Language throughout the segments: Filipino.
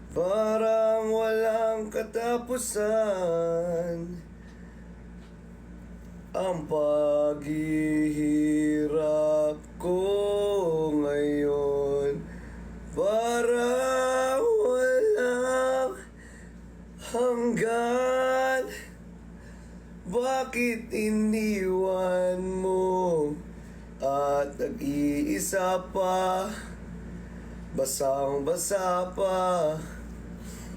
Parang walang katapusan ang paghihirap ko ngayon. Parang walang hanggan. Bakit iniwan mo at nag-iisa pa? Basang-basa pa.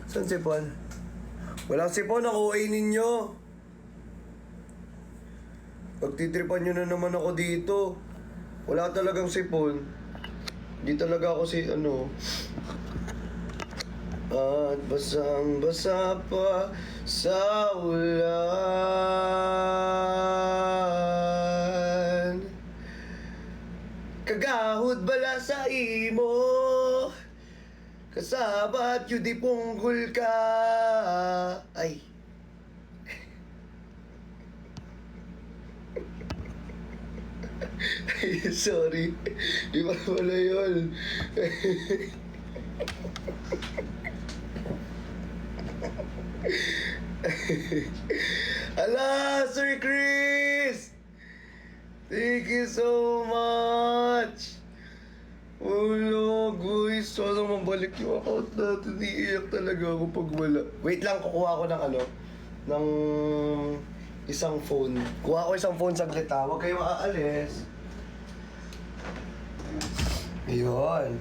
Saan sipon? Walang sipon, nakuhain ninyo. Pagtitripan nyo na naman ako dito. Wala talagang sipon. Di talaga ako At basang-basa pa sa ulan. Kagahod bala sa imo, kasabat yu di punggol ka. Ay. Ay, sorry. Di ba pala yun? Ala, Sir Chris! Thank you so much! Wala, guys. Sana mabalik yung account natin. Iiyak talaga ako pag wala. Wait lang, kukuha ko ng isang phone. Kuha ko isang phone saglit ha. Huwag kayong aalis. Ayun.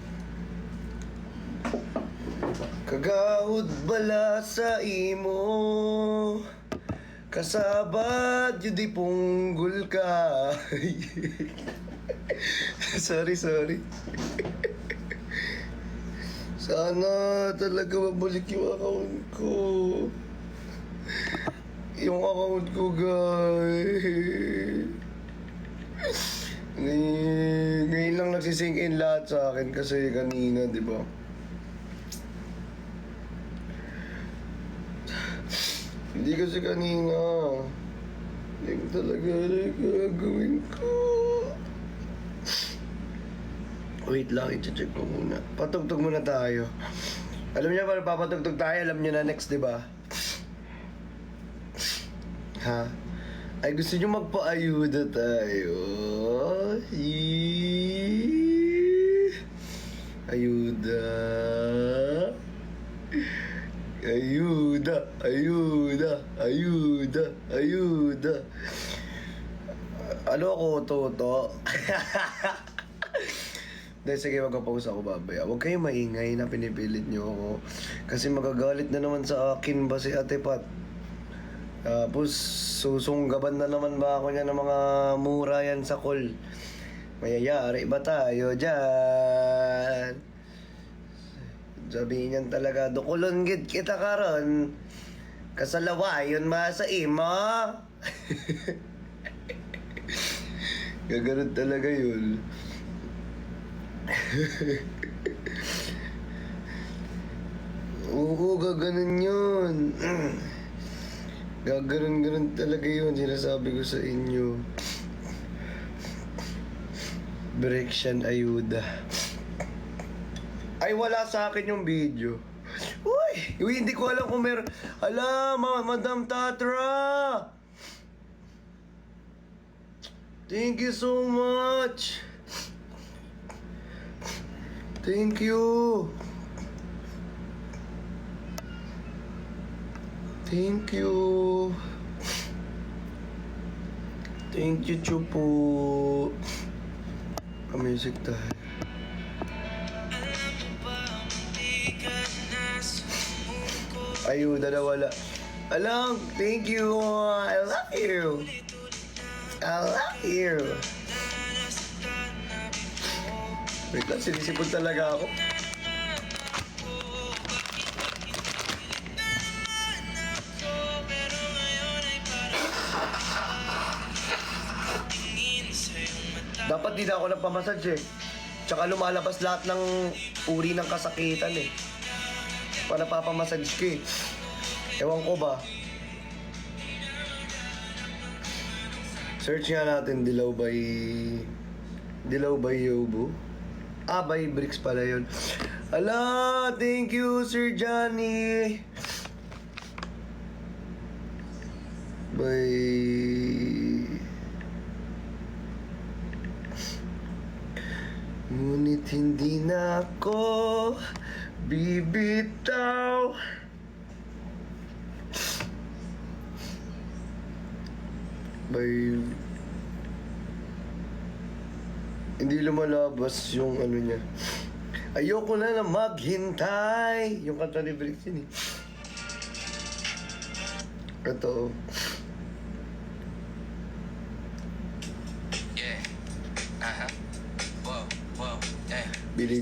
Kagahod bala sa imo, kasabad yun di punggol ka. Sorry. Sana talaga mabalik yung account ko. Yung account ko, guys. Ngayon lang nagsisink in lahat sa akin kasi kanina, di ba? Hindi kasi kanina. Hindi ko talaga gagawin ko. Wait lang, i-check ko muna. Patugtog muna tayo. Alam niyo ba, papatugtog tayo, alam niyo na next, di ba? Ha? Ay, gusto niyo magpaayuda tayo? Ayuda. Ayuda. Ano ako, Toto? Dahil sige, magpa-pause ako babaya. Huwag kayong maingay na pinipilit niyo ako. Kasi magagalit na naman sa akin ba si Ate Pat? Tapos, susunggaban na naman ba ako niya ng mga mura yan sa call? Mayayari ba tayo dyan? Sabihin niyan talaga, dukulon gid kita karon. Kasalawayon ma sa ima. Gaganon talaga yun. Oo, gaganon yun. Gaganon talaga yun, sinasabi ko sa inyo. Breaksyan ayuda. Ay, wala sa akin yung video. Uy, hindi ko alam kung meron. Ala, Madam Tatra! Thank you so much! Thank you! Thank you! Thank you, Chupo! Music tayo. Ayuda na wala. Alang, thank you. I love you. Wait lang, sinisipon talaga ako. Dapat di na ako nagpamassage eh. Tsaka lumalabas lahat ng uri ng kasakitan eh. Pa napapamassage ka eh. Ewan ko ba. Search nga natin Dilaw by Yobo. By Bricks pala yun. Ala, thank you, Sir Johnny. Bye. Ngunit hindi na ako bibitaw. Bye. Hindi lumalabas yung ano niya. Ayoko na na maghintay. Yung kanta ni Bricks yun eh. Ito. Yeah. Uh-huh. Whoa, whoa, yeah. Billie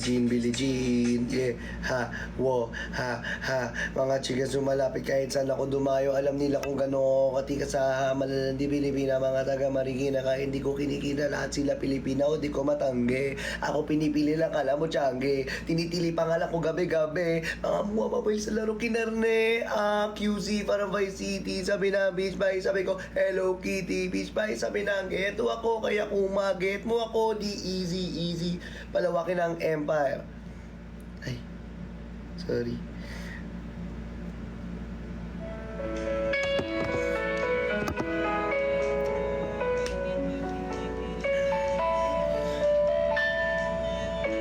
Jean, yeah. Ha, wo, ha, ha. Mga chika sumalapit kahit saan ako dumayo. Alam nila kung gano'n katika sa malalandi Pilipina. Mga taga Marikina kahit hindi ko kinikita. Lahat sila Pilipina o di ko matanggi. Ako pinipili lang kala mo tiyangge. Tinitili pangalan ko gabi-gabi. Mga buwababay sa laro kinarne. QC para Vice City. Sabi na Beach Bye. Sabi ko Hello Kitty. Beach Bye. Sabi na eto ako kaya kumaget mo ako. Di easy. Palawakin ang empire. Ay, sorry.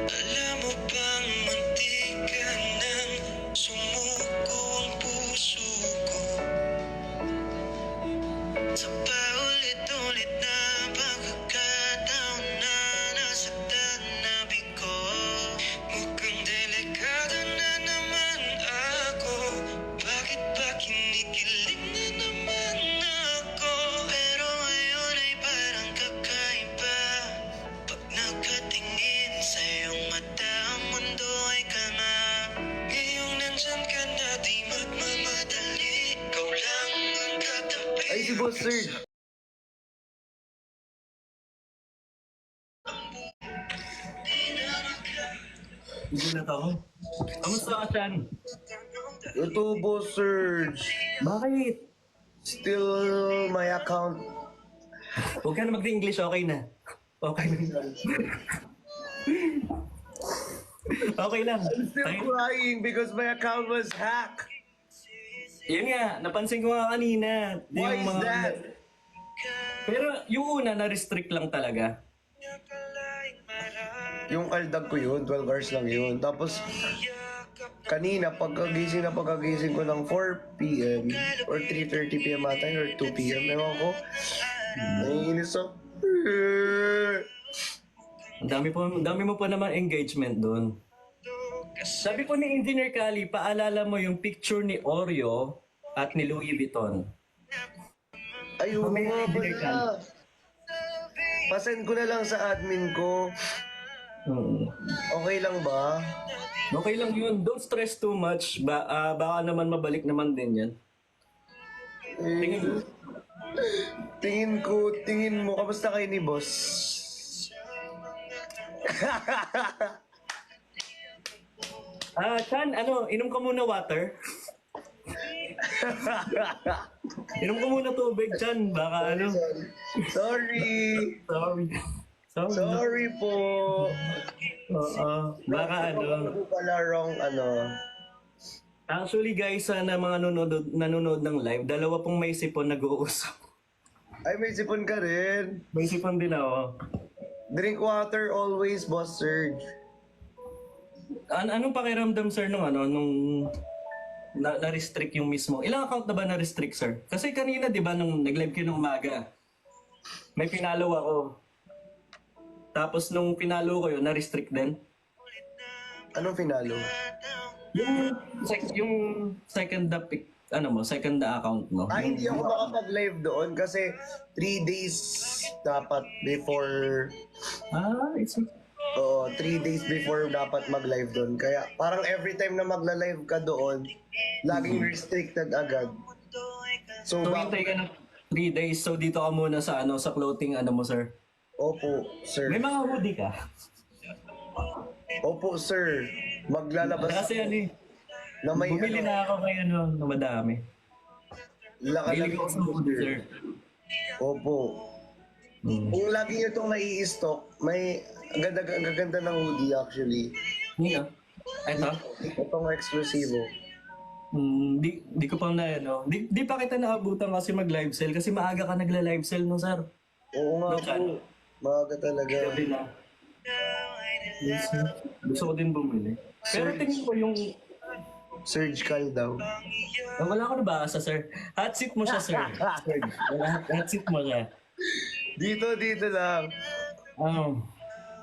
Alam mo bang muntik ka nang sumuko ang puso ko sa paulit-ulit na pagkakataon na nasaktan na biko. Mukhang delikado na naman ako. Bakit ba kinikilig na naman ako? Pero ngayon ay parang kakaiba. Pag nakatingin sa iyong mata, ang mundo ay kanga. Ngayong nandyan ka na, di magmamadali. Ikaw lang ang katabi. Ay, si Boss Serge. Hindi na to. Kamusta ka, Chan? Ito, Boss Serge. Bakit? Still my account. Huwag ka na mag-English, okay na. Okay lang. Okay lang. Still crying because my account was hacked. Yun nga, napansin ko nga kanina. Why is that? Pero yung una, na-restrict lang talaga. Yung kaldag ko yun, 12 hours lang yun. Tapos, kanina, pagkagising ko ng 4 p.m. or 3:30 p.m. ata or 2 p.m. Ewan ko. Naiinis ako. Ang dami mo pa naman engagement doon. Sabi ko ni Engineer Kali, paalala mo yung picture ni Oreo at ni Louis Vuitton. Ay, oo nga pala. Pasend ko na lang sa admin ko. Okay lang ba? Okay lang yun. Don't stress too much. Baka naman mabalik naman din yan. Tingin mo, kamusta kayo ni boss? Chan, inom ka muna water. Inom ka muna tubig, Chan. Baka Sorry. Sorry po. Baka Ako pala wrong Actually guys, sana mga nanonood ng live, dalawa pong may sipon nag-uusap. Ay, may sipon ka rin. May sipon din ako. Drink water always, Boss Serge. Anong pakiramdam sir nung na-restrict yung mismo? Ilang account na ba na-restrict sir? Kasi kanina 'di ba nung nag-live kayo ng umaga, may pinalo ako. Tapos nung pinalo ko yun, na-restrict din. Anong finalo? Yung second second account mo. Hindi ako makapag-live doon kasi 3 days dapat before. It's Oo, 3 days before dapat mag-live doon. Kaya parang every time na magla-live ka doon, laging restricted agad. So, So hintay ka ng 3 days. So dito ka muna sa sa clothing mo sir. Opo, sir. May mga hoodie ka? Opo, sir. Maglalabas Kasi na may bumili na ako ngayon na madami. Bili ko sa hoodie sir. Opo. Kung lagi nyo itong nai-stock, may ang ganda ng hoodie actually. Yun Eto? Itong eksklusibo. Di ko pa na, ano. Di pa kita naabutan kasi mag-live sell kasi maaga ka nagla-live sell, no, sir? Oo nga Look, ano? po. Maaga talaga. Gabi na. Gusto ko din bumili. Pero tingin ko yung... Surgical daw. Wala ko nabasa, sir. Hot seat mo siya, sir. Sir, hot seat mo siya. Dito lang.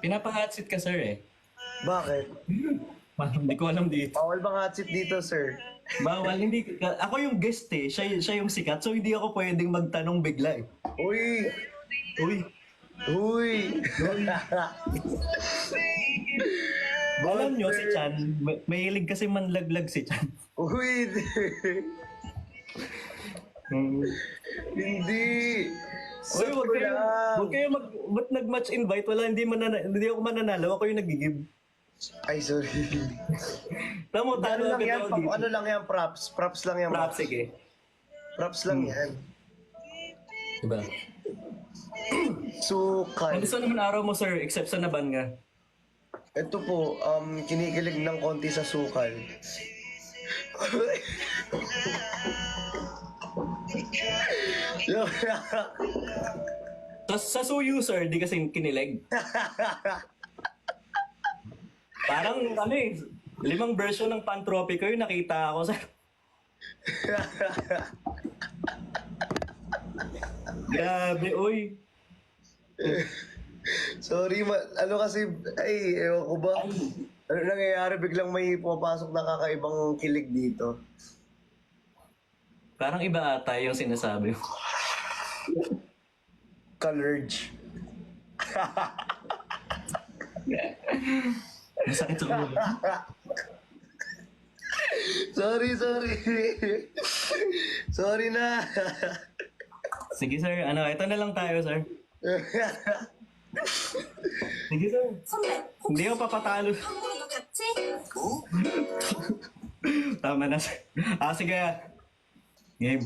Pinapa-hot seat ka, sir, eh. Bakit? Hindi ko alam dito. Bawal bang hot seat dito, sir? Bawal, hindi. Ako yung guest, eh. Siya yung sikat. So, hindi ako pwedeng magtanong bigla, eh. Uy! Uy, Uy! alam nyo si Chan, mahilig kasi manlaglag si Chan. Uy! Hmm. Hindi! Uy, wag kayo ba't nag-match invite? Wala, hindi ako mananalo. Ako yung nag-give. Ay, sorry. Tamo, Ano talo lang agad yan? ako dito. Ano lang yan? Props. Props lang yan. Props, sige. Props lang yan. Diba? Sukal. Ano sa naman araw mo, sir? Except sa naban nga. Ito po, kinikilig ng konti sa sukal. Sa suyo, sir, di kasi kinilig. Parang, ano eh, 5 version ng Pantropico yung nakita ako, sir. Grabe, uy. Sorry, ano kasi, ay, ewan ko ba? Ano nangyayari? Biglang may pumapasok na kakaibang kilig dito. Parang iba ata yung sinasabi mo. Colurge. Masakit sa ulo. Sorry. Sorry na. Sige, sir. Ito na lang tayo, sir. Sige, sir. Hindi ako papatalo. 한국도 같이? Tama na, sir. Sige. Game.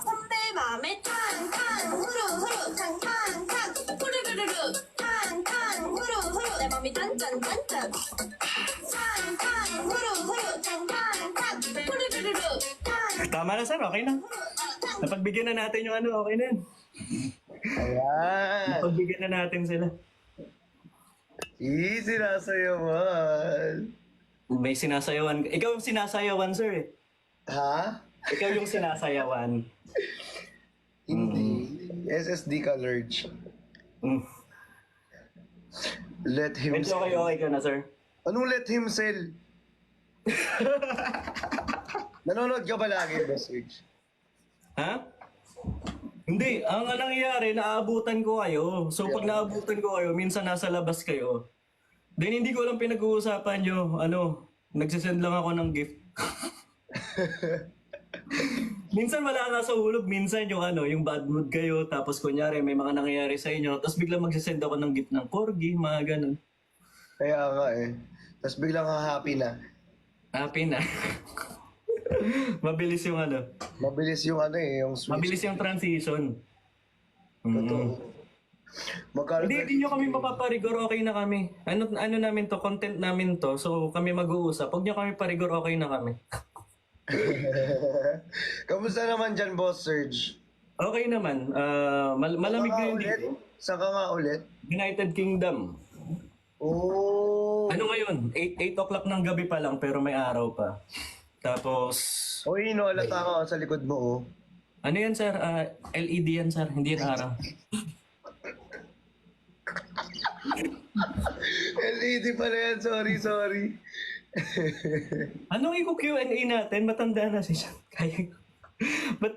선배 마음에 탕탕 후루후루 탕탕탕 후루루루루 탕탕 후루후루 내 맘이 짠짠짠짠 탕탕 후루후루 탕탕탕 후루루루루 탕 Tama na, sir. Okay na. Napagbigyan na natin yung okay na yan. Ayan. Napagbigyan na natin sila. Easy na sa'yo, man. May sinasayawan. Ikaw yung sinasayawan, sir. Eh. Ha? Ikaw yung sinasayawan. Hindi. SSD Colurge. Mm. Let him Medyo okay ka na, sir. Anong let him sell? Nanonood ka ba lagi, Boss Rich? Ha? Hindi. Ang nangyayari, naabutan ko kayo. So, pag naabutan ko kayo, minsan nasa labas kayo. Then, hindi ko lang pinag-uusapan nyo. Nagsisend lang ako ng gift. Minsan wala nga sa hulog. Minsan yung bad mood kayo. Tapos, kunyari, may mga nangyayari sa inyo. Tapos, biglang magsisend ako ng gift ng corgi, mga ganun. Kaya nga eh. Tapos biglang happy na. Happy na. Mabilis yung Mabilis yung yung switch. Mabilis yung transition. Totoo. Magkano Hindi nyo kami mapaparigor, okay na kami. Ano namin to, content namin to. So kami mag-uusap. Huwag nyo kami parigor, okay na kami. Kamusta naman dyan, Boss Serge? Okay naman. Malamig na yun dito. Saan ka nga ulit? United Kingdom. Oh. Ano ngayon? 8 o'clock ng gabi pa lang pero may araw pa. Tapos, Uy, halata ka sa likod mo, oh. ano yan sir? LED yan sir, hindi yan araw. LED pala yan, sorry. Anong i-Q&A natin? Matanda na siya. Kaya, but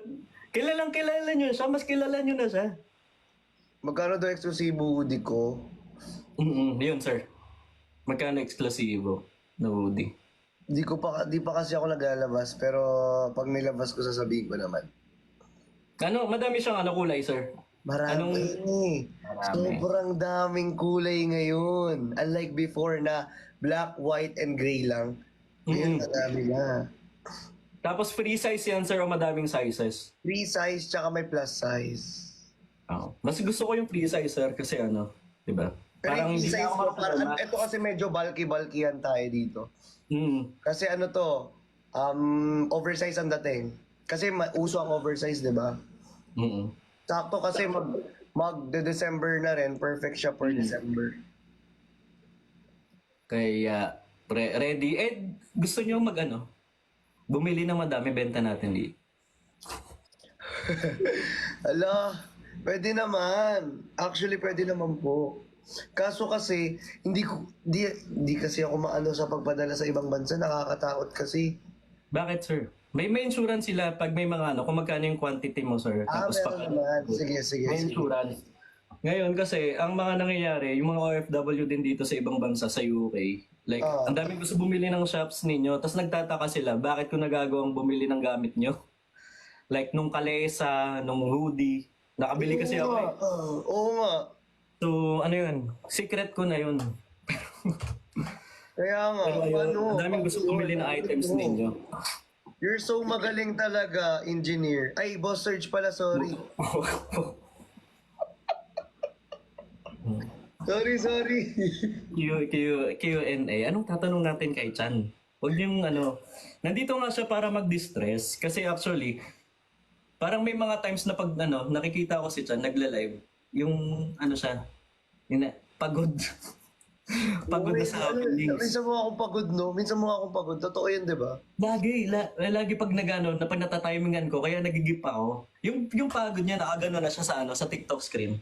kilala nyo siya, mas kilala nyo na siya. Magkano daw eksklusibo hoodie ko? Yun sir. Magkano eksklusibo na hoodie? Di pa kasi ako naglalabas, pero pag nilabas ko, sasabihin ko naman. Madami siyang kulay sir. Marami. Sobrang daming kulay ngayon. Unlike before na black, white, and gray lang. Ngayon, marami na. Tapos free size yan sir o madaming sizes? Free size, tsaka may plus size. Mas gusto ko yung free size sir kasi di ba? Parang yung hindi size na ako ko, parang, mapalama. ito kasi medyo bulky-bulkyan tayo dito. Mm. Kasi ano to, oversize ang dating. Kasi uso ang oversize, di ba? Mm. Sakto kasi mag-December na rin, perfect siya for December. Kaya, ready. Gusto nyo bumili ng madami, benta natin dito. Ala, pwede naman. Actually, pwede naman po. Kaso kasi, di kasi ako maano sa pagpadala sa ibang bansa. Nakakatakot kasi. Bakit, sir? May insurance sila pag may mga kung magkano yung quantity mo, sir. Tapos Meron naman. Sige. may insurance. Ngayon kasi, ang mga nangyayari, yung mga OFW din dito sa ibang bansa, sa UK, like, ang daming gusto bumili ng shops ninyo, tapos nagtataka sila, bakit ko nagagawang bumili ng gamit nyo? Like, nung kalesa, nung hoodie, nakabili kasi ako eh. Oo nga. So, ano yun? Secret ko na yun. Kaya nga, Pero ayun, ang daming gusto bumili ng items ninyo. You're so magaling talaga, engineer. Ay, Boss Serge pala, sorry. Sorry. Q&A. Anong tatanong natin kay Chan? Huwag yung nandito nga siya para mag-distress. Kasi actually, parang may mga times na pag nakikita ko si Chan nagla-live, yung siya, pagod. Pagod na sa happenings. Minsan mo akong pagod, no? Minsan mo akong pagod. Totoo yun, di ba? Lagi pag na pag natatimingan ko, kaya nagigip ako. Yung pagod niya, nakagano na siya sa TikTok screen.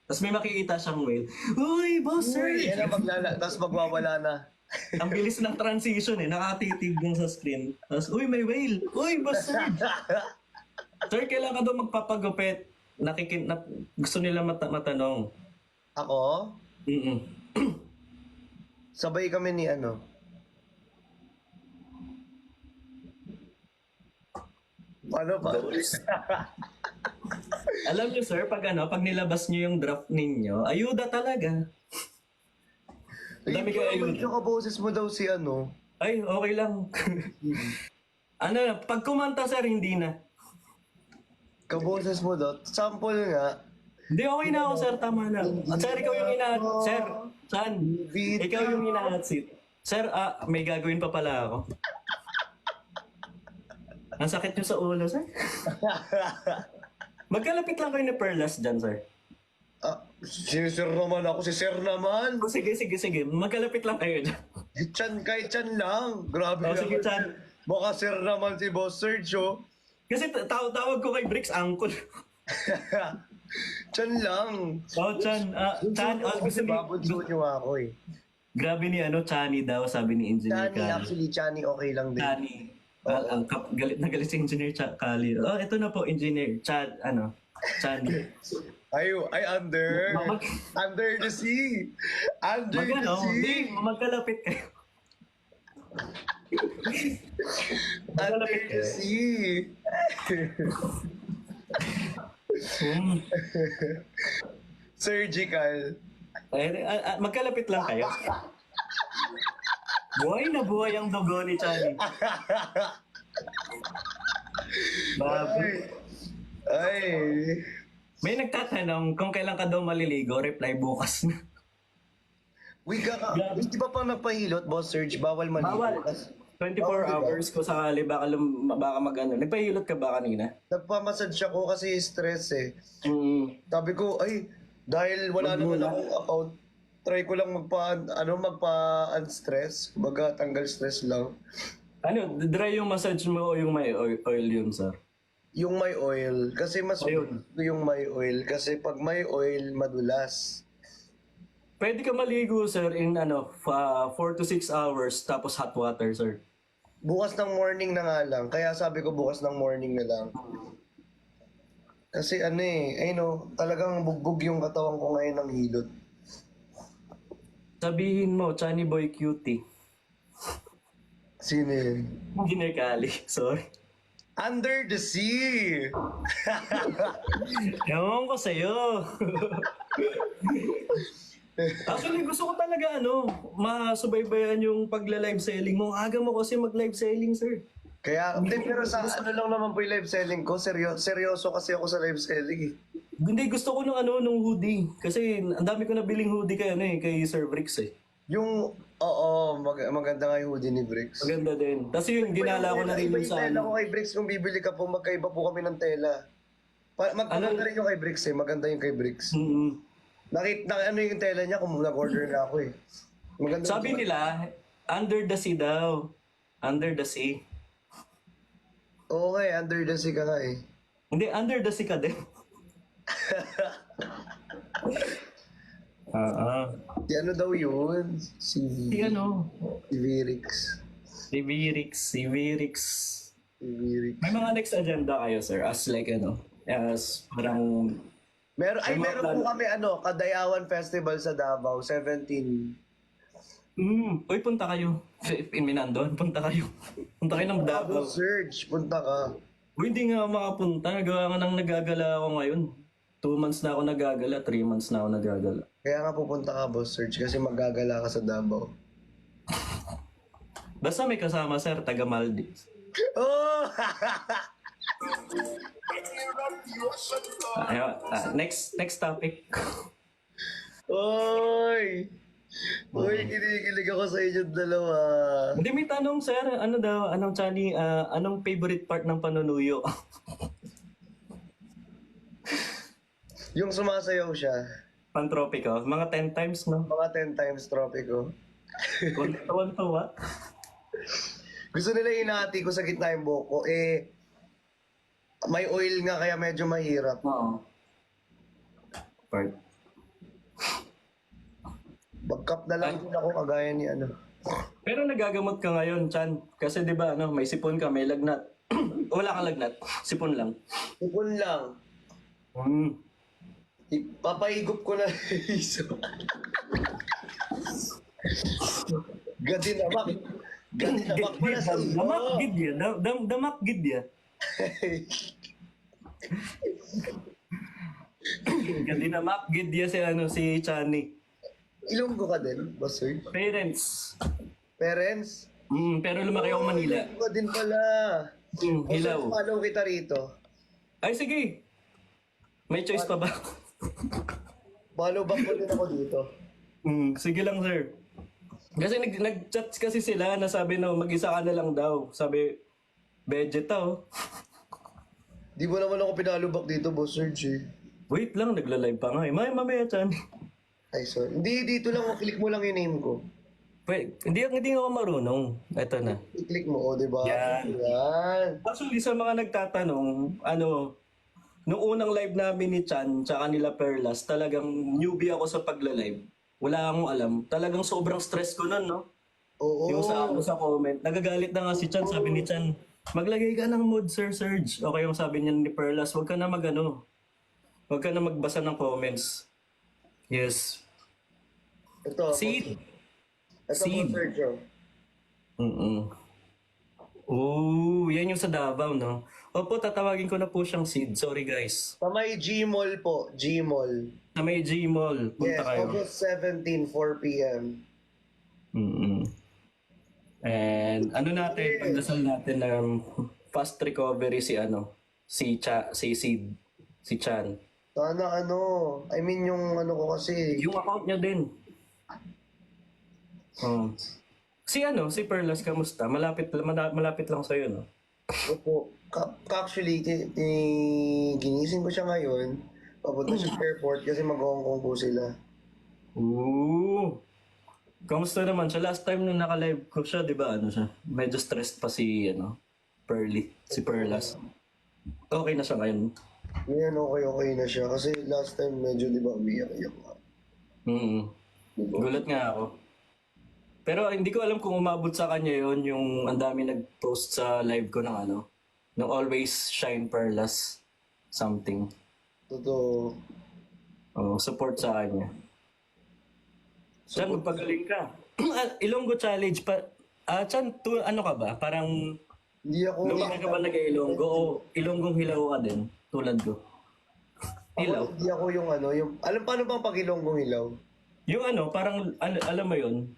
Tapos may makikita siyang whale. Uy, boss, sir! Yan ang tapos magwawala na. Ang bilis ng transition nakatitig lang sa screen. Tapos, uy, may whale! Uy, boss, sir! Sir, kailan ka daw magpapagupit? Gusto nila matanong. Ako? Mm-mm. Sabay kami ni Paano pa? Alam niyo, sir, pag nilabas niyo yung draft ninyo, ayuda talaga. Ang dami kayo ayuda. Yung kaboses mo daw si Ay, okay lang. Pag kumanta, sir, hindi na. kaboses mo daw. Sample nga. Hindi, okay na ako, sir. Tama na. At sir, ikaw yung Sir, Chan, ikaw yung hinahatsit. Sir, may gagawin pa pala ako. Ang sakit nyo sa ulo, sir. Magkalapit lang kayo ni Perlas dyan, sir. Sir naman ako. Si Sir naman. Sige. Magkalapit lang kayo dyan. Kahit Chan lang. Grabe Sige, naman. Chan. Baka Sir naman si Boss Serge, oh. Kasi tawag ko kay Bricks Uncle. Chan lang. Chan. Chan, gusto ni... Babunso niyo ako eh. Grabe ni Chani daw, sabi ni Engineer Chani, Kali. actually, Chani okay lang din. Chani. Galit na galit si Engineer Kali. Ito na po, Engineer. Chani. Ay, under the sea. Under the sea. Magkalapit kayo. Under the sea. Surgical. Magkalapit lang kayo. Buhay na buhay ang dugo ni Chani. Baboy. Ay. May nagtatanong kung kailan ka daw maliligo, reply bukas na. Di ba pa nagpahilot, Boss Serge? Bawal maligo. Bawal. 24 hours ko sakali, baka Nagpahilot ka ba kanina? Nagpamassage ako kasi stress eh. Mm. Sabi ko, ay, dahil wala naman akong account, try ko lang magpa-unstress. Kumbaga, tanggal stress lang. Dry yung massage mo o yung may oil yun, sir? Yung may oil. Kasi mas Ayun. gusto yung may oil. Kasi pag may oil, madulas. Pwede ka maligo, sir, in 4 to 6 hours tapos hot water, sir. Bukas ng morning na nga lang. Kaya sabi ko bukas ng morning na lang. Kasi talagang bugbog yung katawan ko ngayon ng hilot. Sabihin mo, Chani Boy Cutie. Sino yun? Engineer Kali, sorry. Under the sea! Ewan ko sa'yo. Actually, gusto ko talaga masubaybayan yung pagla-live selling mo. Aga mo kasi mag-live selling, sir. Kaya, pero sa lang naman po yung live selling ko. Seryoso kasi ako sa live selling eh. Hindi, gusto ko nung hoodie. Kasi ang dami ko nabiling hoodie kay, kay Sir Bricks eh. Yung, oo, maganda nga yung hoodie ni Bricks. Maganda din. Tapos yun, ginala ko na rin Iba yung yung sa tela ko ano. kay Bricks, kung bibili ka po, magkaiba po kami ng tela. Maganda rin yung kay Bricks eh, maganda yung kay Bricks. Ano yung tela niya kung nag-order na ako eh. Maganda Sabi yung- nila, under the sea daw. Under the sea. Oo nga eh, under the sea ka nga eh. Hindi, under the sea ka din. Di ano daw yun? Si Si ano? Virix. Si Virix. Si Virix. May mga next agenda kayo, sir? As like as parang... Meron May mga po kami Kadayawan Festival sa Davao, 17. Uy, punta kayo. In Minandon, punta kayo. Punta kayo ng Davao. Surge, punta ka. Uy, hindi nga makapunta. Gawa nga nang nagagala ako ngayon. 2 months na ako nagagala, 3 months na ako nagagala. Kaya nga pupunta ka, Boss Surge, kasi magagala ka sa Davao. Basta may kasama, sir, taga Maldives. Oh! Ayun, next topic. Oy! Uy, kinikilig ako sa inyong dalawa. Hindi, may tanong, sir. Ano daw, anong favorite part ng panunuyo? Yung sumasayaw siya, Pantropiko? Mga 10 times, no? mga 10 times tropiko. Tuwan-tuwa. Gusto nila inati ko sa gitna yung buhok ko, may oil nga kaya medyo mahirap. Oo. Part. Mag-cup na lang din ako kagaya ni ano. Pero nagagamot ka ngayon, Chan. Kasi di ba, may sipon ka, may lagnat. Wala kang lagnat. Sipon lang. Ipon lang. Papahigop ko na iso. Gadinamak. Gadinamak mo na sa Damak iyo. gid ya. Damak gid ya. Damak gid ya si Chani. Ilonggo ka din, Boss Sir? Parents. Parents? Pero lumaki ako Manila. Ilonggo ka din pala. Hilaw. Follow kita rito. Ay, sige. May choice pa ba? Follow back ko din ako dito. Sige lang, sir. Kasi nag-chat kasi sila na sabi na mag-isa ka na lang daw. Sabi, Vegeta oh. Di mo naman ako pinalubak dito, Boss Serge eh. Wait lang, nagla-live pa nga eh. Mamaya, Chan. Ay, sorry. Hindi, dito lang. Click mo lang yung name ko. Wait, hindi ako marunong. Ito na. I-click mo, di ba? Yan. Yan. Actually, sa mga nagtatanong, nung unang live namin ni Chan, tsaka nila Perlas, talagang newbie ako sa pagla-live. Wala akong alam. Talagang sobrang stress ko nun, no? Oo. Yung sa comment, nagagalit na nga si Chan, sabi ni Chan, maglagay ka ng mood, Sir Serge. Okay, yung sabi niya ni Perlas, huwag ka na huwag ka na magbasa ng comments. Yes. Ito. Seed. Ito, Seed. Boss Serge. Yan yung sa Davao, no? Opo, tatawagin ko na po siyang Seed. Sorry, guys. Sa may Gmall po. Gmall. Sa may Gmall, punta Yes, kayo. August 17, 4 p.m. And pagdasal natin ng fast recovery si Chan. Sana I mean yung ko kasi. Yung account niya din. Si Perlas, kamusta? Malapit lang sa'yo, no? Opo. Actually, ginising ko siya ngayon. Papunta siya sa airport kasi mag-Hong Kong po sila. Kamusta naman siya? Last time nung naka-live ko siya, di ba, siya? Medyo stressed pa si Perlas. Okay na siya ngayon. Ngayon, okay na siya. Kasi last time, medyo, di ba, umiyak-iyak nga. Gulat nga ako. Pero hindi ko alam kung umabot sa kanya yon yung ang dami nag-post sa live ko ng ng Always Shine Perlas something. Totoo. Support sa kanya. Chan, magpagaling ka. Ilonggo challenge pa. Chan, ano ka ba? Parang Hindi ako... lumaki ka ba nag-Ilonggo o Ilonggong hilaw ka din? Tulad ko. Hilaw. Hindi ako yung yung... Alam paano bang pag-Ilonggong hilaw? Yung parang alam mo yun,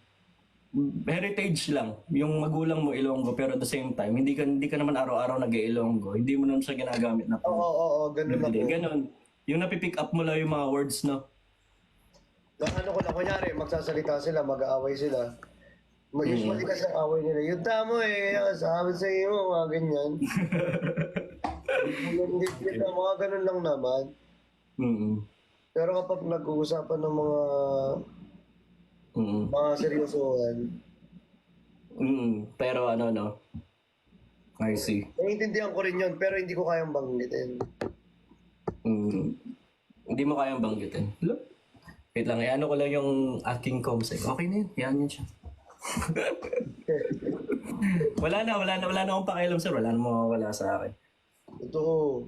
heritage lang. Yung magulang mo Ilonggo pero at the same time, hindi ka naman araw-araw nag-Ilonggo. Hindi mo naman siya ginagamit na Oo, ganun ako. Ganon. Yung napipick up mo lang yung mga words, no? Ano ko lang, kunyari, magsasalita sila, mag-aaway sila. Usually kasi ang away nila, yung tamo eh, sabi sa iyo, mga ganyan. Mga ganun lang naman. Mm-mm. Pero kapag nag-uusapan ng mga seryosohan, Pero ano, no? I see. naiintindihan ko rin yun, pero hindi ko kayang banggitin. Hindi mo kayang banggitin. Look. Wait lang, ano ko lang yung aking comsec. Okay na yun, yan yun siya. wala na akong pakialam, sir. Wala na mawawala sa akin. Totoo.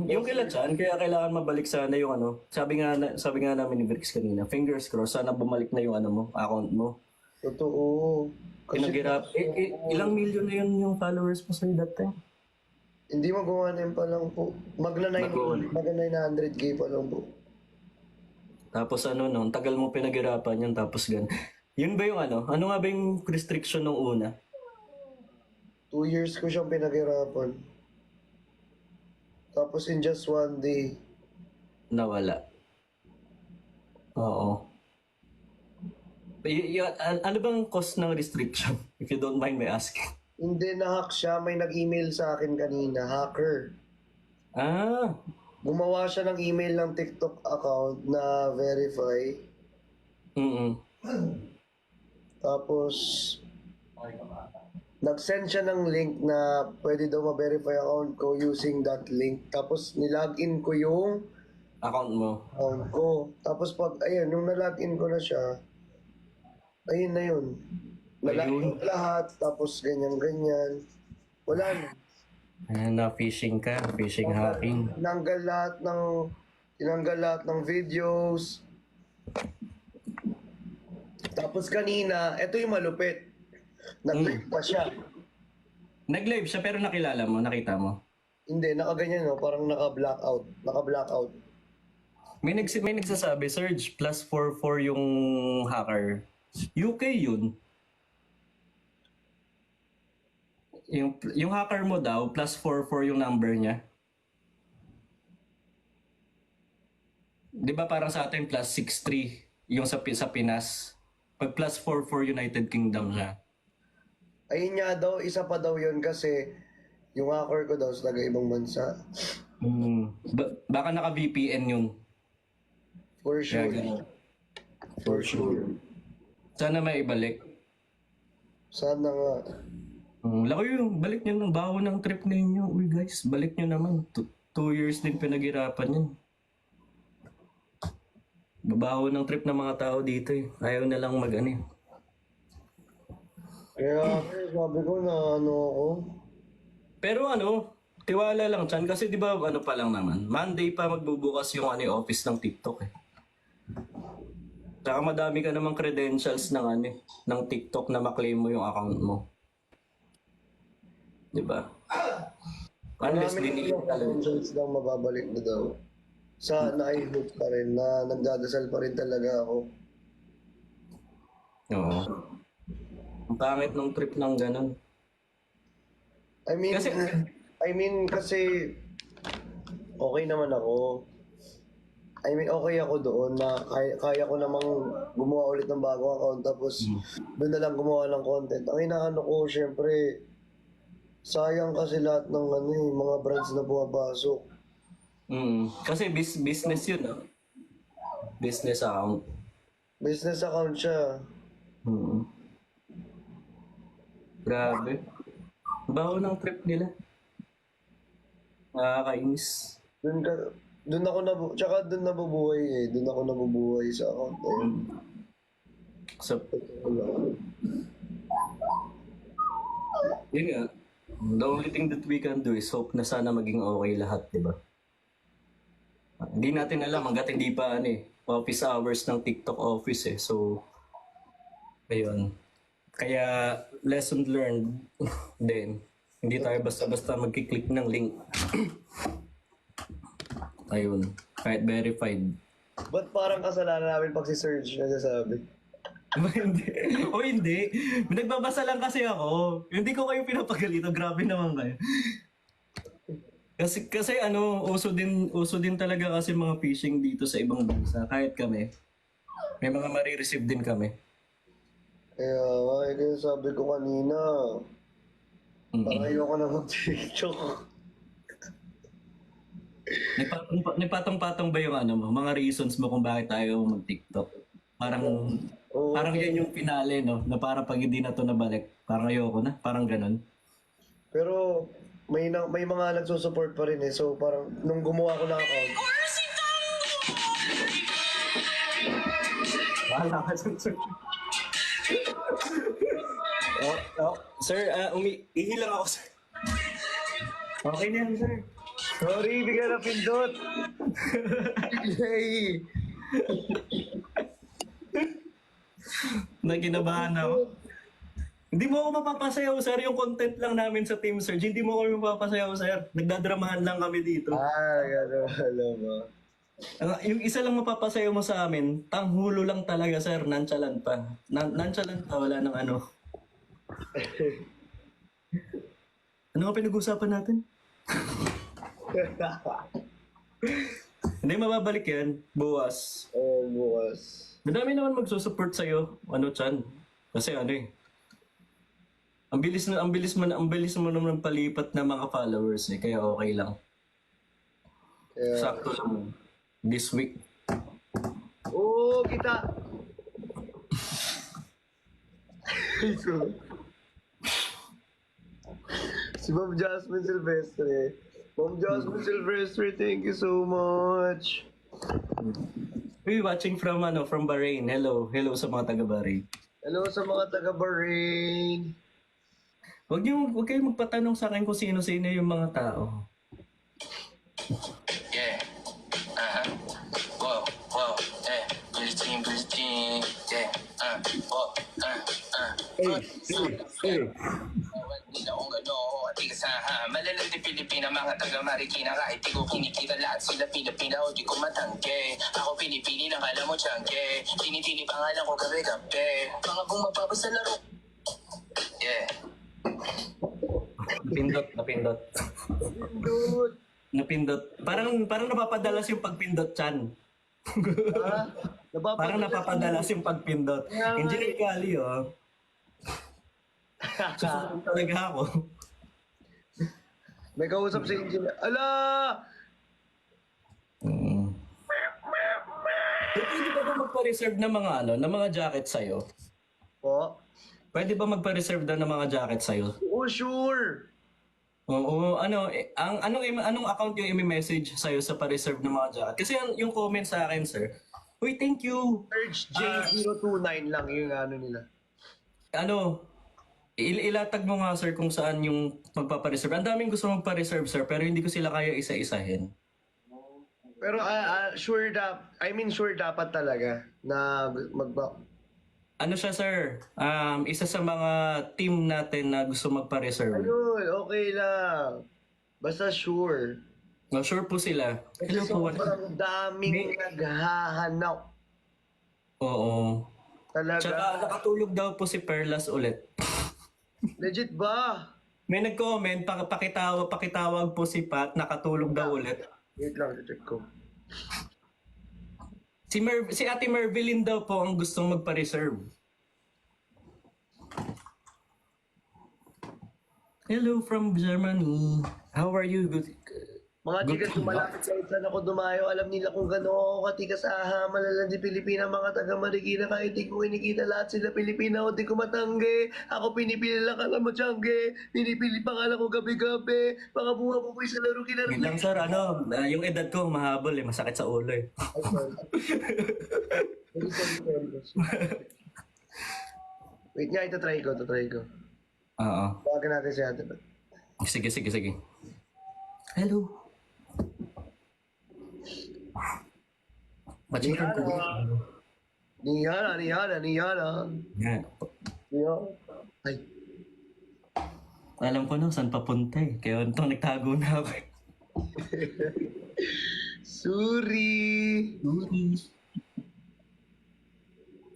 Yung kila Chan, kaya kailangan mabalik sana yung ano. Sabi nga namin ni Brix kanina, fingers crossed, sana bumalik na yung ano mo, account mo. Totoo. Pinaghirap. Ilang million na yun yung followers mo sa that time? Hindi magawa na yun pa lang po. Magna 900k pa lang po. Tapos ano no, ang tagal mo pinaghirapan yun, tapos gan. Yun ba yung ano? Ano nga ba yung restriction nung una? 2 years ko siyang pinaghirapan. Tapos in just one day, Nawala. Oo. Ano bang cost ng restriction? If you don't mind me asking. hindi na-hack siya. May nag-email sa akin kanina, hacker. Ah, Gumawa siya ng email ng TikTok account na verify. Tapos, nag-send siya ng link na pwede daw ma-verify account ko using that link. Tapos, nilagin ko yung account mo. account ko. Tapos, ayun, nung nalagin ko na siya, ayun na yun. Nalagin ko lahat, tapos ganyan-ganyan. Wala na. Ayan na, phishing ka. Phishing hacking. Tinanggal lahat ng videos. Tapos kanina, eto yung malupit. Nag-live pa siya. Nag-live siya pero nakilala mo, nakita mo. Hindi, nakaganyan no, parang naka-blackout. Naka-blackout. May nagsasabi, Surge, +44 yung hacker. UK yun. Yung hacker mo daw, +44 yung number niya. Di ba parang sa atin +63 yung sa Pinas? Pag +44 United Kingdom siya. Ayun nga daw, isa pa daw yun kasi yung hacker ko daw sa taga-ibang bansa. Baka naka-VPN yun. For sure. Kaya ganun. For sure. Sana may ibalik. Sana nga. Laki yung balik nyo ng baho ng trip ninyo. Uy guys, balik nyo naman. 2 years din pinaghirapan yun. Babaho ng trip ng mga tao dito eh. Ayaw na lang mag-ano eh. Kaya sabi ko na ano ako. Pero ano, tiwala lang Chan kasi di ba ano pa lang naman. Monday pa magbubukas yung office ng TikTok eh. Saka madami ka namang credentials ng ng TikTok na maklaim mo yung account mo. Di ba? Unless dinili talaga. Conscience lang mababalik na daw. Sana I hope pa rin na nagdadasal pa rin talaga ako. Oo. Ang pangit ng trip ng ganun. I mean kasi okay naman ako. I mean, okay ako doon na kaya ko namang gumawa ulit ng bagong account tapos doon na lang gumawa ng content. Ang inaano ko, syempre, sayang kasi lahat ng mga brands na pumapasok. Kasi business yun, no? Business account. Business account siya. Grabe. Baho ng trip nila. Nakakainis. Tsaka doon nabubuhay eh. Doon ako nabubuhay sa account na yun. So, yun nga. The only thing that we can do is hope na sana maging okay lahat, di ba? Hindi natin alam hanggat hindi pa office hours ng TikTok office eh. So, ayun. Kaya, lesson learned din. Hindi tayo basta-basta magkiklik ng link. Ayun. Kahit verified. Ba't parang kasalanan namin pag si Serge nagsasabi? Hindi. O hindi. Nagbabasa lang kasi ako. Hindi ko kayo pinapagalitan. Grabe naman kayo. Kasi ano, uso din talaga kasi mga phishing dito sa ibang bansa. Kahit kami, may mga marireceive din kami. Kaya nga, kaya sabi ko kanina, parang Mm-mm. ayoko na mag-TikTok. Nagpatong-patong ba yung ano mo, mga reasons mo kung bakit tayo mag-TikTok? Parang, Oo, parang yan yung finale, no? Na parang pag hindi na to nabalik, parang ayoko na, parang ganun. pero may mga nagsusupport pa rin eh. So parang nung gumawa ko ng account, Wala ka dun, sir. Sir, ihilang ako, sir. Okay na yan, sir. sorry, bigla na pindot. Hey, Nagkinabahan ako. Hindi mo ako mapapasayaw, sir. Yung content lang namin sa Team Surge, hindi mo kami mapapasayaw, sir. Nagdadramahan lang kami dito. gano'n, alam mo. Yung isa lang mapapasayaw mo sa amin, tanghulo lang talaga, sir. Nonchalant pa. Nonchalant pa, wala nang ano. Ano nga pinag-usapan natin? Hindi, mababalik yan. Buwas. Oh, bukas. Madami naman magsusupport sa'yo. Ano, Chan? Kasi ano eh. Ang bilis mo naman palipat ng mga followers eh. Kaya okay lang. Kaya, Sakto lang. This week. oo, kita. Si Ma'am Jasmine Silvestre. Ma'am Jasmine Silvestre, thank you so much. Uy, watching from from Bahrain. Hello. Hello sa mga taga Bahrain. Hello sa mga taga Bahrain. Huwag kayong magpatanong sa akin kung sino-sino yung mga tao. Yeah. Whoa, whoa, eh. Billie Jean, yeah. Whoa, Nila kung gano, di kasaha. Malalang di Pilipina, mga taga Marikina. Kahit di ko kinikita lahat sila Pilipina o di ko matangke. Ako pinipili lang alam mo tiyangke. Pinipili pangalan ko gabi-gabi. Mga bumababa sa laro. Yeah. Napindot. Dude. Napindot. Parang napapadalas yung pagpindot, Chan. Ha? Parang napapadalas yung pagpindot. Engineer Kali, oh. Susunod talaga ako. May kausap si Engineer. Ala! Pwede ba magpa-reserve ng mga ng mga jacket sa'yo? Po? Pwede ba magpa-reserve daw ng mga jacket sa'yo? Oh, sure. Oo, anong account yung i-message sa'yo sa pa-reserve ng mga jacket? Kasi yung comment sa akin, sir, uy, thank you. Search J029 lang yung ano nila. Ilatag mo nga, sir, kung saan yung magpapareserve. Ang daming gusto magpa-reserve, sir, pero hindi ko sila kaya isa-isahin. Pero sure dapat talaga na Ano siya, sir? Isa sa mga team natin na gusto magpa-reserve. ayun, okay lang. Basta sure. No, sure po sila. Kasi sobrang daming naghahanap. Oo. Talaga. Tsaka nakatulog daw po si Perlas ulit. Legit ba? May nag-comment, pakitawag po si Pat, nakatulog daw ulit. Wait lang, check ko. Si Ate Mervelyn daw po ang gustong magpa-reserve. Hello from Germany. How are you? Good. Mga tikas lumalapit kahit saan ako dumayo, alam nila kung gano'n ako katikas malalang di Pilipina, mga taga Marikina, kahit di ko kinikita lahat sila Pilipina o di ko matangge. Ako pinipili lang alam mo tiyangge, pinipili pangalan ko gabi-gabi, mga bumabuboy sa laro kinarap. Wait lang, sir, yung edad ko mahabol masakit sa ulo eh. Wait nga, ito try ko. Oo. Tawagan natin si Ate Pat. Sige. Hello. Machikan ko. Niyana. Yeah. Ay, Alam ko no, saan papunta eh. Kaya itong nagtago na ako eh.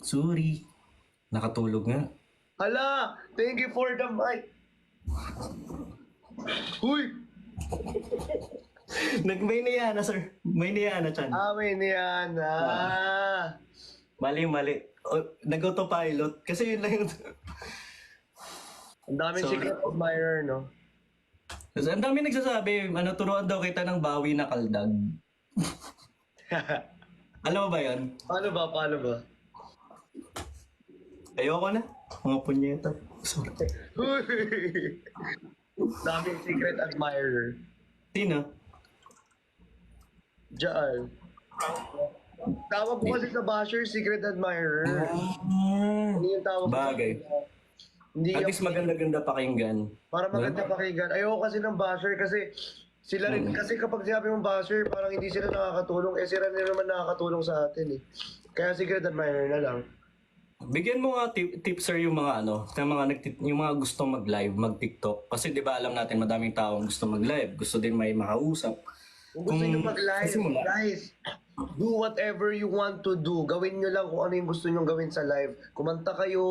Sorry. Nakatulog nga. hala, thank you for the mic. Huy, May niya na, sir. May niya na, Chan. May niyan. Mali. Nag-autopilot. Kasi yun lang yung... Ang daming Sorry. secret admirer, no? Kasi ang dami nagsasabi, turuan daw kita ng bawi na kaldag. Alam mo ba yan? Paano ba? Ayoko na. Mga punyeta. Sorry. Daming secret admirer. Sino? Diyan. Tawag ko kasi sa basher, secret admirer. Ano yung tawag ko? Bagay. Hindi At yung, least maganda-ganda pakinggan. para maganda pakinggan. Ayoko kasi ng basher kasi sila rin, kasi kapag sinabi mong basher, parang hindi sila nakakatulong. Sila rin naman nakakatulong sa atin eh. Kaya secret admirer na lang. Bigyan mo nga tips sir yung mga yung mga gustong mag-live, mag-TikTok. Kasi 'di ba alam natin madaming taong gusto mag-live, gusto din may makausap. Kung gusto nyo mag-live, kasi mula- guys, do whatever you want to do. Gawin nyo lang kung ano yung gusto nyo gawin sa live. Kumanta kayo,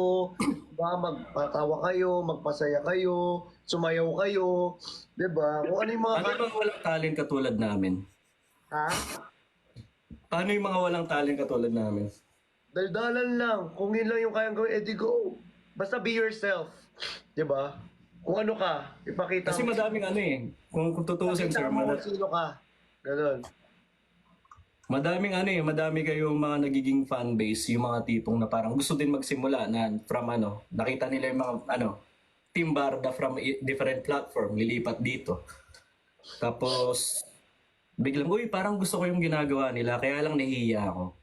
magpatawa kayo, magpasaya kayo, sumayaw kayo, 'di ba? Kung ano yung mga... Ano yung mga walang talent katulad namin? Ha? Paano yung mga walang talent katulad namin? Daldalan lang. Kung yun lang yung kayang gawin, edi go. Basta be yourself. 'Di ba? Kung ano ka, ipakita Kasi mo. madaming kung tutuusin sir, Ipakita mo kung sino ka. Ganon. madami kayong mga nagiging fan base, yung mga tipong na parang gusto din magsimula na from nakita nila yung mga Team Barda from different platform, lilipat dito. Tapos biglang, uy, parang gusto ko yung ginagawa nila, kaya lang nahihiya ako.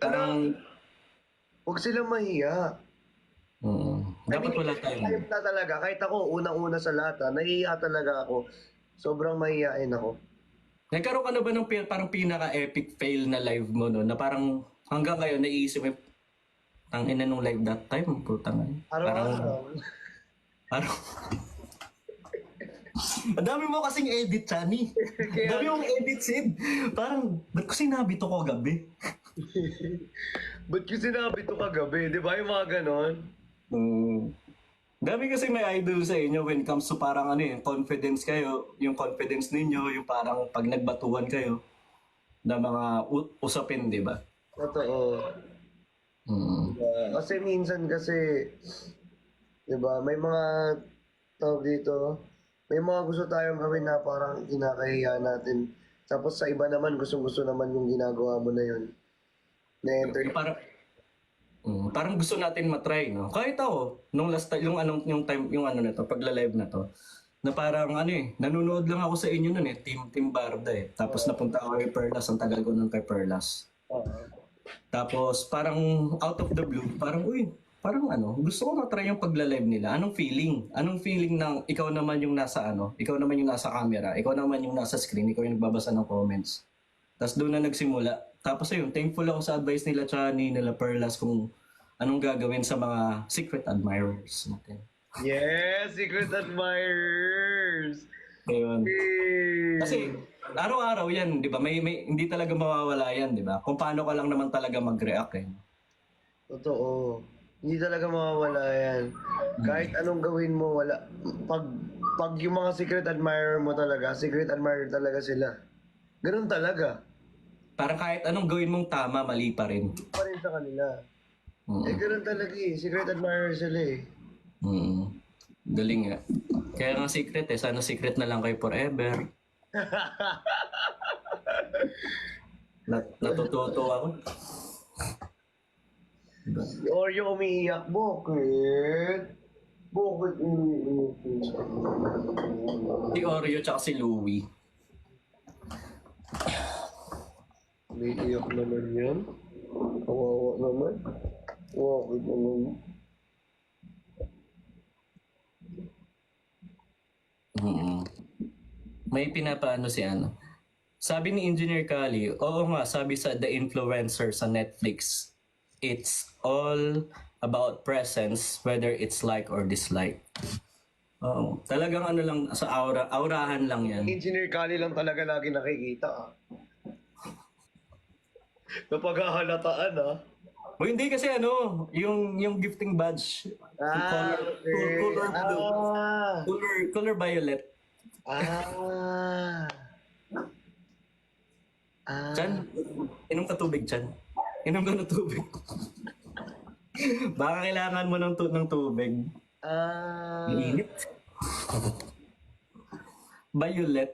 Parang, Huwag silang mahiya. dapat wala tayong... Kahit na talaga, kahit ako, unang-una sa lahat, nahihiya talaga ako. Sobrang mahihiyain ako. Nagkaroon ka na ba ng parang pinaka-epic fail na live mo, no? Na parang hanggang ngayon naiisip mo, tangina nung live that time, putang ina. Araw-araw. Parang... Ang dami mo kasing edit, Chani. Ang dami mong edit, Sid. Parang, ba't ko sinabi to ko gabi? Ba't ko sinabi ito kagabi? Di ba yung mga ganon? Dami kasi may idol sa inyo when it comes to parang confidence kayo, yung confidence ninyo, yung parang pag nagbatuhan kayo na mga usapin, di ba? Totoo. Kasi minsan kasi, di ba, may mga tawag dito, may mga gusto tayong gawin na parang kinakahiya natin. Tapos sa iba naman, gustong-gusto naman yung ginagawa mo na yun. Na-enter. Yung parang gusto natin matry, no? Kahit ako, nung last time, yung time, pagla-live na to, na parang nanonood lang ako sa inyo nun Team Barda Tapos napunta ako kay Perlas, ang tagal ko nun kay Perlas. Tapos parang out of the blue, parang gusto ko matry yung pagla-live nila. Anong feeling? Anong feeling ng ikaw naman yung nasa ikaw naman yung nasa camera, ikaw naman yung nasa screen, ikaw yung nagbabasa ng comments. Tapos doon na nagsimula. Tapos ayun, thankful ako sa advice nila Chani, nila Perlas kung anong gagawin sa mga secret admirers natin. Yes, secret admirers! Ayun. Kasi araw-araw yan, di ba? May hindi talaga mawawala yan, di ba? Kung paano ka lang naman talaga mag-react Totoo. Hindi talaga mawawala yan. Kahit anong gawin mo, wala. Pag yung mga secret admirer mo talaga, secret admirer talaga sila. Ganun talaga. Parang kahit anong gawin mong tama, mali pa rin. Pa rin sa kanila. Ganun talaga secret admirer sila Galing nga. Kaya nga secret sana secret na lang kayo forever. Natututo ako. Or yung umiiyak, bakit? Bakit umiiyak? Si Oreo tsaka si Louie. Umiiyak naman yan. Kawawa naman. Bakit naman? May pinapaano si Sabi ni Engineer Kali, oo nga, sabi sa The Influencer sa Netflix, it's all about presence, whether it's like or dislike. Oo. Talagang lang, sa aurahan lang yan. Engineer Kali lang talaga lagi nakikita. Napaghahalataan O hindi kasi ano, yung gifting badge. Ah, okay. Color blue. Ah. Color violet. Ah. Ah. Chan, inom ka tubig, Chan. Inom ka ng tubig. Baka kailangan mo ng tubig. Ah. Mainit. Violet.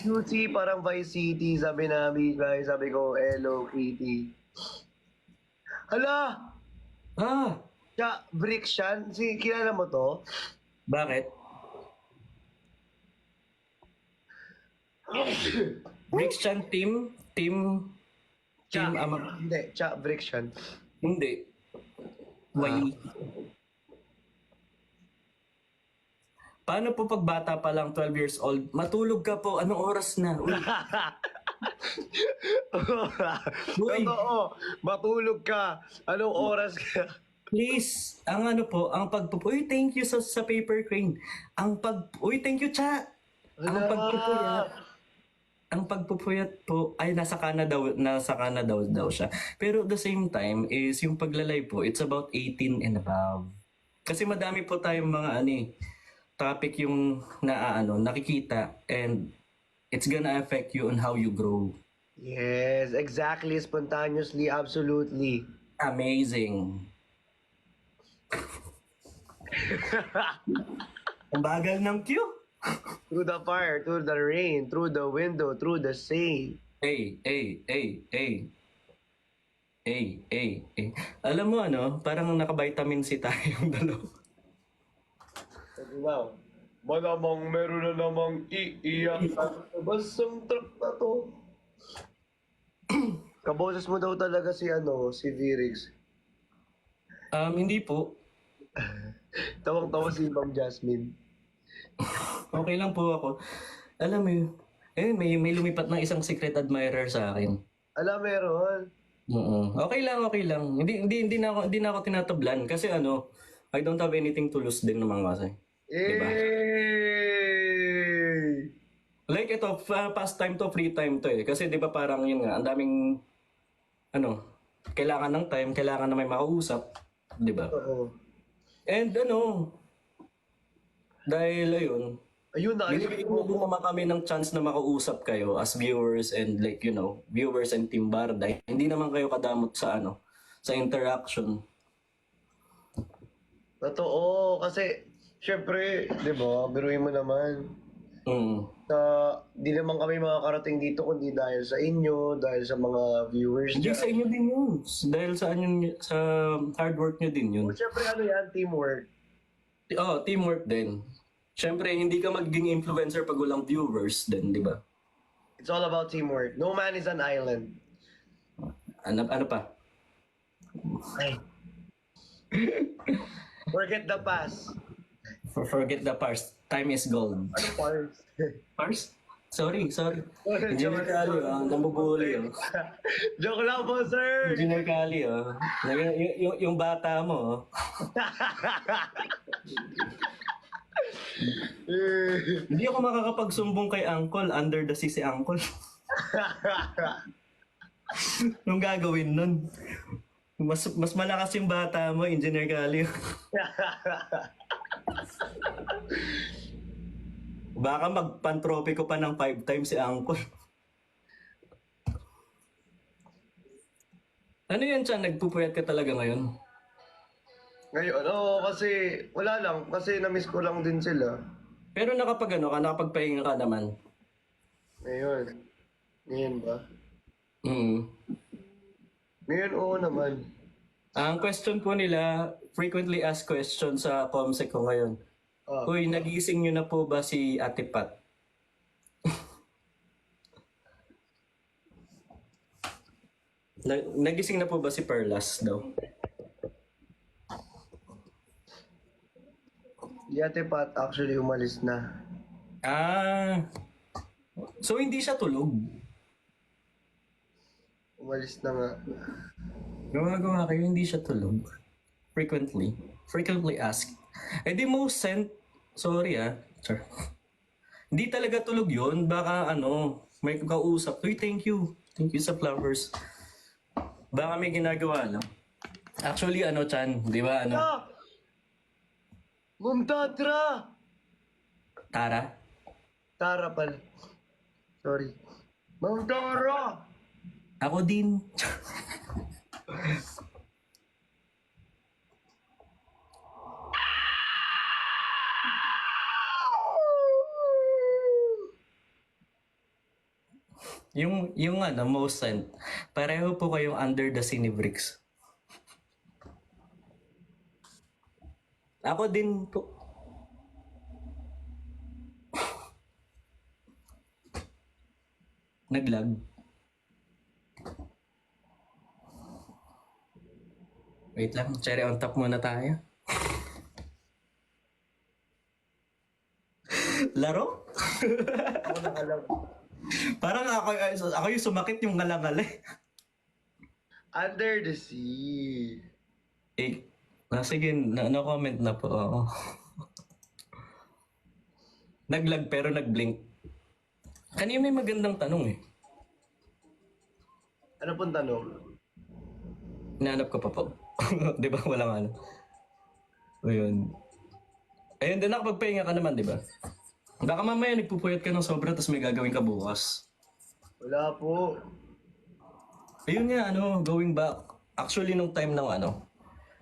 QC parang Vice City, sabi namin, guys. Sabi ko, Hello Kitty. Hala! Ah, Siya, Brick siya. Kilala mo to? bakit? Bricks Chan team Hindi, Cha Brick siya. hindi. Why? Paano po pag bata pa lang, 12 years old, matulog ka po, anong oras na? Uy, Uy. Totoo, matulog ka. Anong oras ka? please, ang ano po, ang uy, thank you sa paper crane. Uy, thank you, Cha. Ang pagpupuyat po ay nasa Canada daw siya. Pero at the same time is yung paglalay po, it's about 18 and above. Kasi madami po tayong mga topic yung nakikita, and it's gonna affect you on how you grow. Yes, exactly, spontaneously, absolutely. Amazing. Ang bagal ng cue. Through the fire, through the rain, through the window, through the sea. Hey. Alam mo parang naka-vitamin C tayong dalawa. Wow. Malamang meron na namang iiyak. Basang truck na to. Kaboses mo daw talaga si Virix. Hindi po. Tawang-tawa si Ma'am Jasmine. Okay lang po ako. Alam mo, may lumipat ng isang secret admirer sa akin. Meron. Okay lang. Hindi na ako tinatablan kasi I don't have anything to lose din naman kasi. Diba? Yay! Like ito, pastime to, free time to eh. Kasi 'di ba parang yun nga, ang daming kailangan ng time, kailangan na may makausap, 'di ba? Oo. And dahil Ayun na. binibigyan mo din naman kami ng chance na makausap kayo as viewers and viewers and Team Barday. Hindi naman kayo kadamot sa sa interaction. Totoo. Kasi, syempre, di ba, biruin mo naman. Di naman kami makakarating dito kundi dahil sa inyo, dahil sa mga viewers Hindi dyan. sa inyo din yun. Dahil sa hard work nyo din yun. Syempre, yan, teamwork. Teamwork din. Siyempre, hindi ka magiging influencer pag walang viewers din, di ba? It's all about teamwork. No man is an island. Ano pa? Ay. Forget the past. Forget the past. Time is gold. Ano past? Pars? Sorry. Engineer Cali, namubuli. Joke lang po, sir! Engineer Cali, yung bata mo. Hindi ako makakapagsumbong kay Uncle. Under the sea si Uncle. Anong gagawin nun? Mas malakas yung bata mo, Engineer Cali. Baka magpantropiko pa ng 5 times si Uncle. Ano yan, Chan? Nagpupuyat ka talaga ngayon? Ngayon, kasi wala lang. Kasi na-miss ko lang din sila. Pero nakapagpahinga ka naman. Ngayon ba? Ngayon, oo naman. Ang question po nila, frequently asked question sa Comsec ko ngayon. Uy, nagising nyo na po ba si Ate Pat? Nagising na po ba si Perlas daw? Si Ate Pat actually umalis na. So hindi siya tulog? Umalis na nga. Gawa kayo, hindi siya tulog. Frequently asked. Di most sent, sorry sir. Hindi talaga tulog yun. Baka may kausap. Uy, thank you. Thank you sa flowers. Baka may ginagawa lang. Actually, ano, Chan, di ba, ano, Ah! Mumtadra! Tara? Tara pala. Sorry. Mumtara! Ako din. yung ano, most sent, pareho po kayong under the Cinebricks. Ako din po. Naglag. Wait lang, cherry on top muna tayo. Laro? Ako nakalag. Parang ako yung sumakit yung ngalangal eh. Under the sea. Eh, sige, no comment na po. Oo. Naglag pero nagblink. Kanina may magandang tanong eh. Ano pong tanong? Hinahanap ko pa po. Di ba? Walang ano. Ayun. Ayun din, nakapagpahinga ka naman, di ba? Baka mamaya nagpupuyat ka ng sobra tapos may gagawin ka bukas. Wala po. Ayun nga, ano, going back. Actually, nung time ng ano,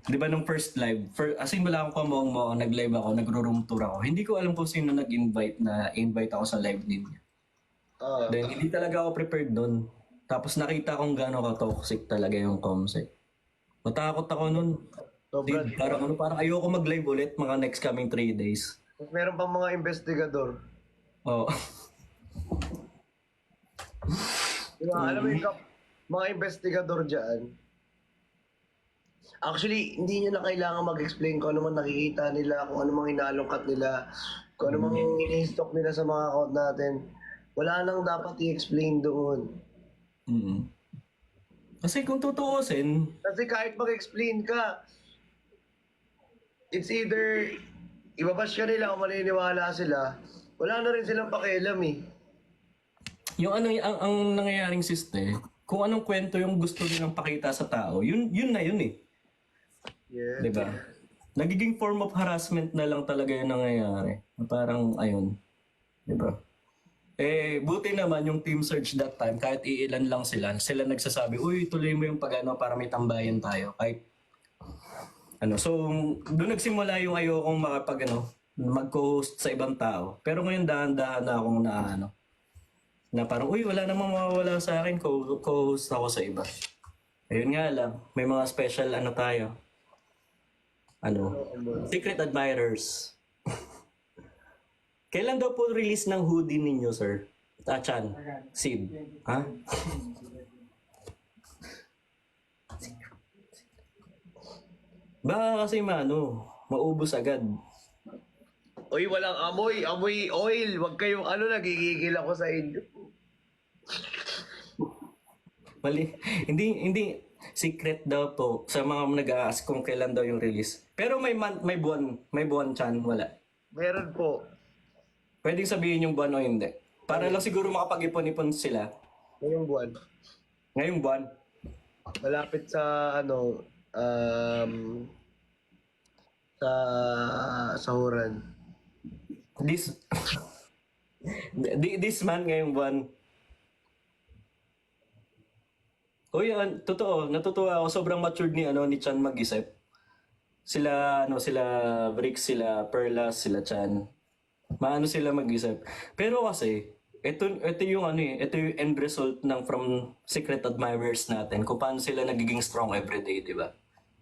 di ba nung first live, as in wala akong kumong nag-live ako, nagro-room tour ako. Hindi ko alam kung sino nag-invite na invite ako sa live ninyo. Then, hindi talaga ako prepared doon. Tapos nakita kong gano'n ka-toxic talaga yung comsec. Matakot ako nun. Sobra. Parang ayoko mag-live ulit mga next coming 3 days. Meron pang mga investigador. Oo. Diba, alam mo yung mga investigador dyan, actually, hindi nyo na kailangan mag-explain kung ano man nakikita nila, kung ano mang inaalungkat nila, kung ano mang in-stock nila sa mga account natin. Wala nang dapat i-explain doon. Kasi kung tutuusin, Kasi kahit mag-explain ka, it's either ibabash ka nila o maniniwala sila, wala na rin silang pakialam eh. yung ano, ang nangyayaring siste, kung anong kwento yung gusto nilang pakita sa tao, yun na yun eh. Yeah. Diba? Nagiging form of harassment na lang talaga yung nangyayari. Parang, ayun. Diba? Eh, buti naman yung Team Surge that time, kahit iilan lang sila nagsasabi, uy, tuloy mo yung pag-ano para may tambayan tayo. Kahit, ano, so, doon nagsimula yung ayokong mag-co-host sa ibang tao. Pero ngayon dahan-dahan na akong na parang, uy, wala namang mawawala sa akin, co-host ako sa iba. Ayun nga lang, may mga special tayo. Secret admirers. Kailan daw po release ng hoodie ninyo, sir? Chan, Sid. Ha? Baka kasi maubos agad. Uy, walang amoy. Amoy oil. Huwag kayong nagigigil ako sa inyo. Mali. Hindi. Secret daw po sa mga nag-a-ask kung kailan daw yung release. Pero may buwan, Chan, wala. Meron po. Pwedeng sabihin yung buwan o hindi. Para lang siguro makapag-ipon-ipon sila. Ngayong buwan. Ngayong buwan. Malapit sa sa sahuran. This month, ngayong buwan. Uy, totoo, natutuwa ako. Sobrang matured ni Chan mag-isip. Sila Bricks, sila Perlas, sila Chan. Maano sila mag-isip. Pero kasi, ito yung ito yung end result from secret admirers natin. Kung paano sila nagiging strong everyday, di ba?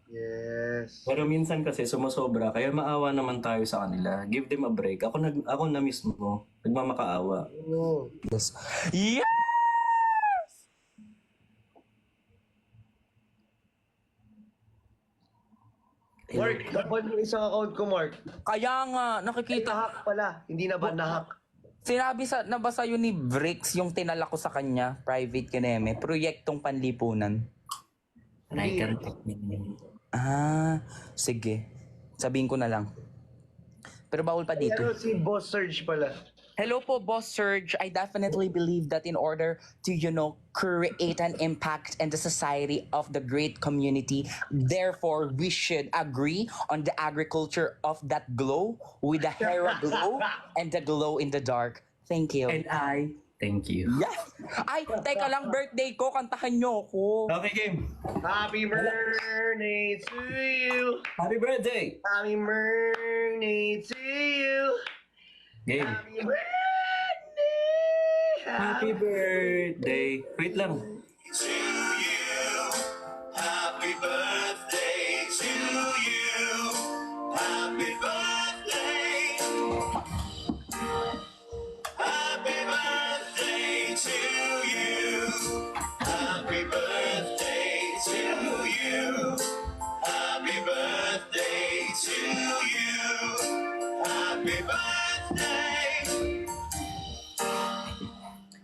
Yes. Pero minsan kasi sumusobra, kaya maawa naman tayo sa kanila. Give them a break. Ako na mismo, nagmamakaawa. Oo. Yeah! Mark, dapat yung isang account ko, Mark. Kaya nga, nakikita. Nahack pala. Hindi na ba nahack? Sinabi na ba sa'yo ni Bricks yung tinala ko sa kanya, private kineme, proyektong panlipunan? Ah, sige. Sabihin ko na lang. Pero bawal pa dito. Pero si Boss Surge pala. Hello po, Boss Serge. I definitely believe that in order to, create an impact in the society of the great community, therefore, we should agree on the agriculture of that glow with the Hera glow and the glow in the dark. Thank you. And I thank you. Yes! Ay, teka lang, birthday ko. Kantahan nyo ako. Okay, game. Happy birthday to you. Happy birthday! Happy birthday to you. Game. Happy birthday. Happy birthday. Wait lang. To you, happy birthday to you, happy birthday, happy birthday to you, happy birthday to you, happy birthday to you, happy birthday.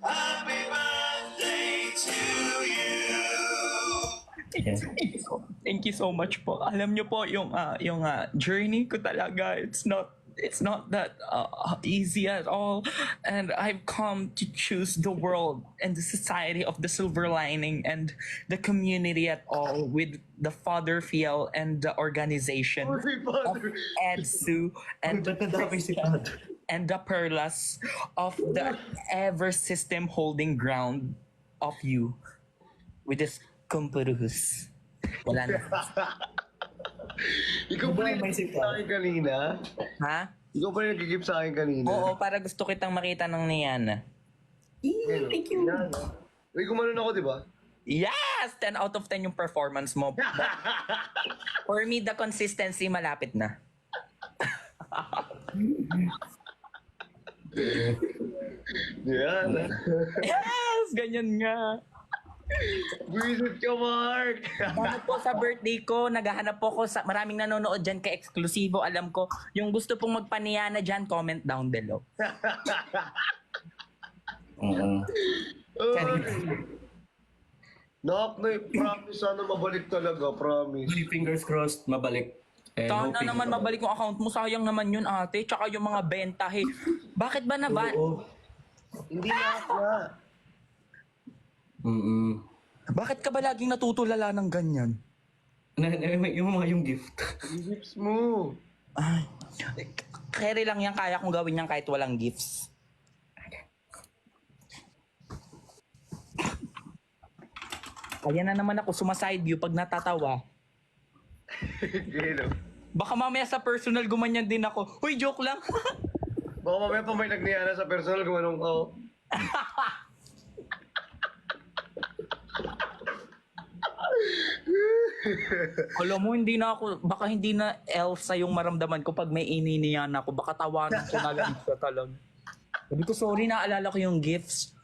Happy birthday to you. Thank you so much po. Alam nyo po yung journey ko talaga. It's not that easy at all, and I've come to choose the world and the society of the silver lining and the community at all with the Father Fiel and the organization of EDSU and Ba't nadamay si Ad? and the Perlas of the ever system holding ground of you with this kumpurus. Wala na. Ikaw pa rin May nag-give sa akin kanina? Ha? Ikaw pa rin nag-give sa akin kanina? Oo, para gusto kitang makita ng Niana. Thank you. Uy, gumanon ako, di ba? Yes! 10 out of 10 yung performance mo. For me, the consistency malapit na. Yan. Yes! Ganyan nga. Visit ka, Mark! Dahil po sa birthday ko, naghahanap po ko sa maraming nanonood dyan ka-eksklusibo. Alam ko, yung gusto pong magpaniyana dyan, comment down below. Oo. Knock na promise, sana mabalik talaga, promise. Fingers crossed, mabalik. And Sana hoping- naman mabalik yung account mo. Sayang naman yun, ate. Tsaka yung mga benta, he. Bakit ba na ba? Oo. Hindi na. Bakit ka ba laging natutulala ng ganyan? Yung gift. Gifts mo. Ay, carry lang yan. Kaya kong gawin yan kahit walang gifts. Ayan na naman ako sumaside view pag natatawa. Gino. Baka mamaya sa personal gumanyan din ako. Uy, joke lang. Baka mamaya pa may nagniyana sa personal gumanong ko. Alam mo, baka hindi na Elsa yung maramdaman ko pag may ininiyan ako. Baka tawanan ko na lang siya talaga. Sabi ko, sorry, naalala ko yung gifts.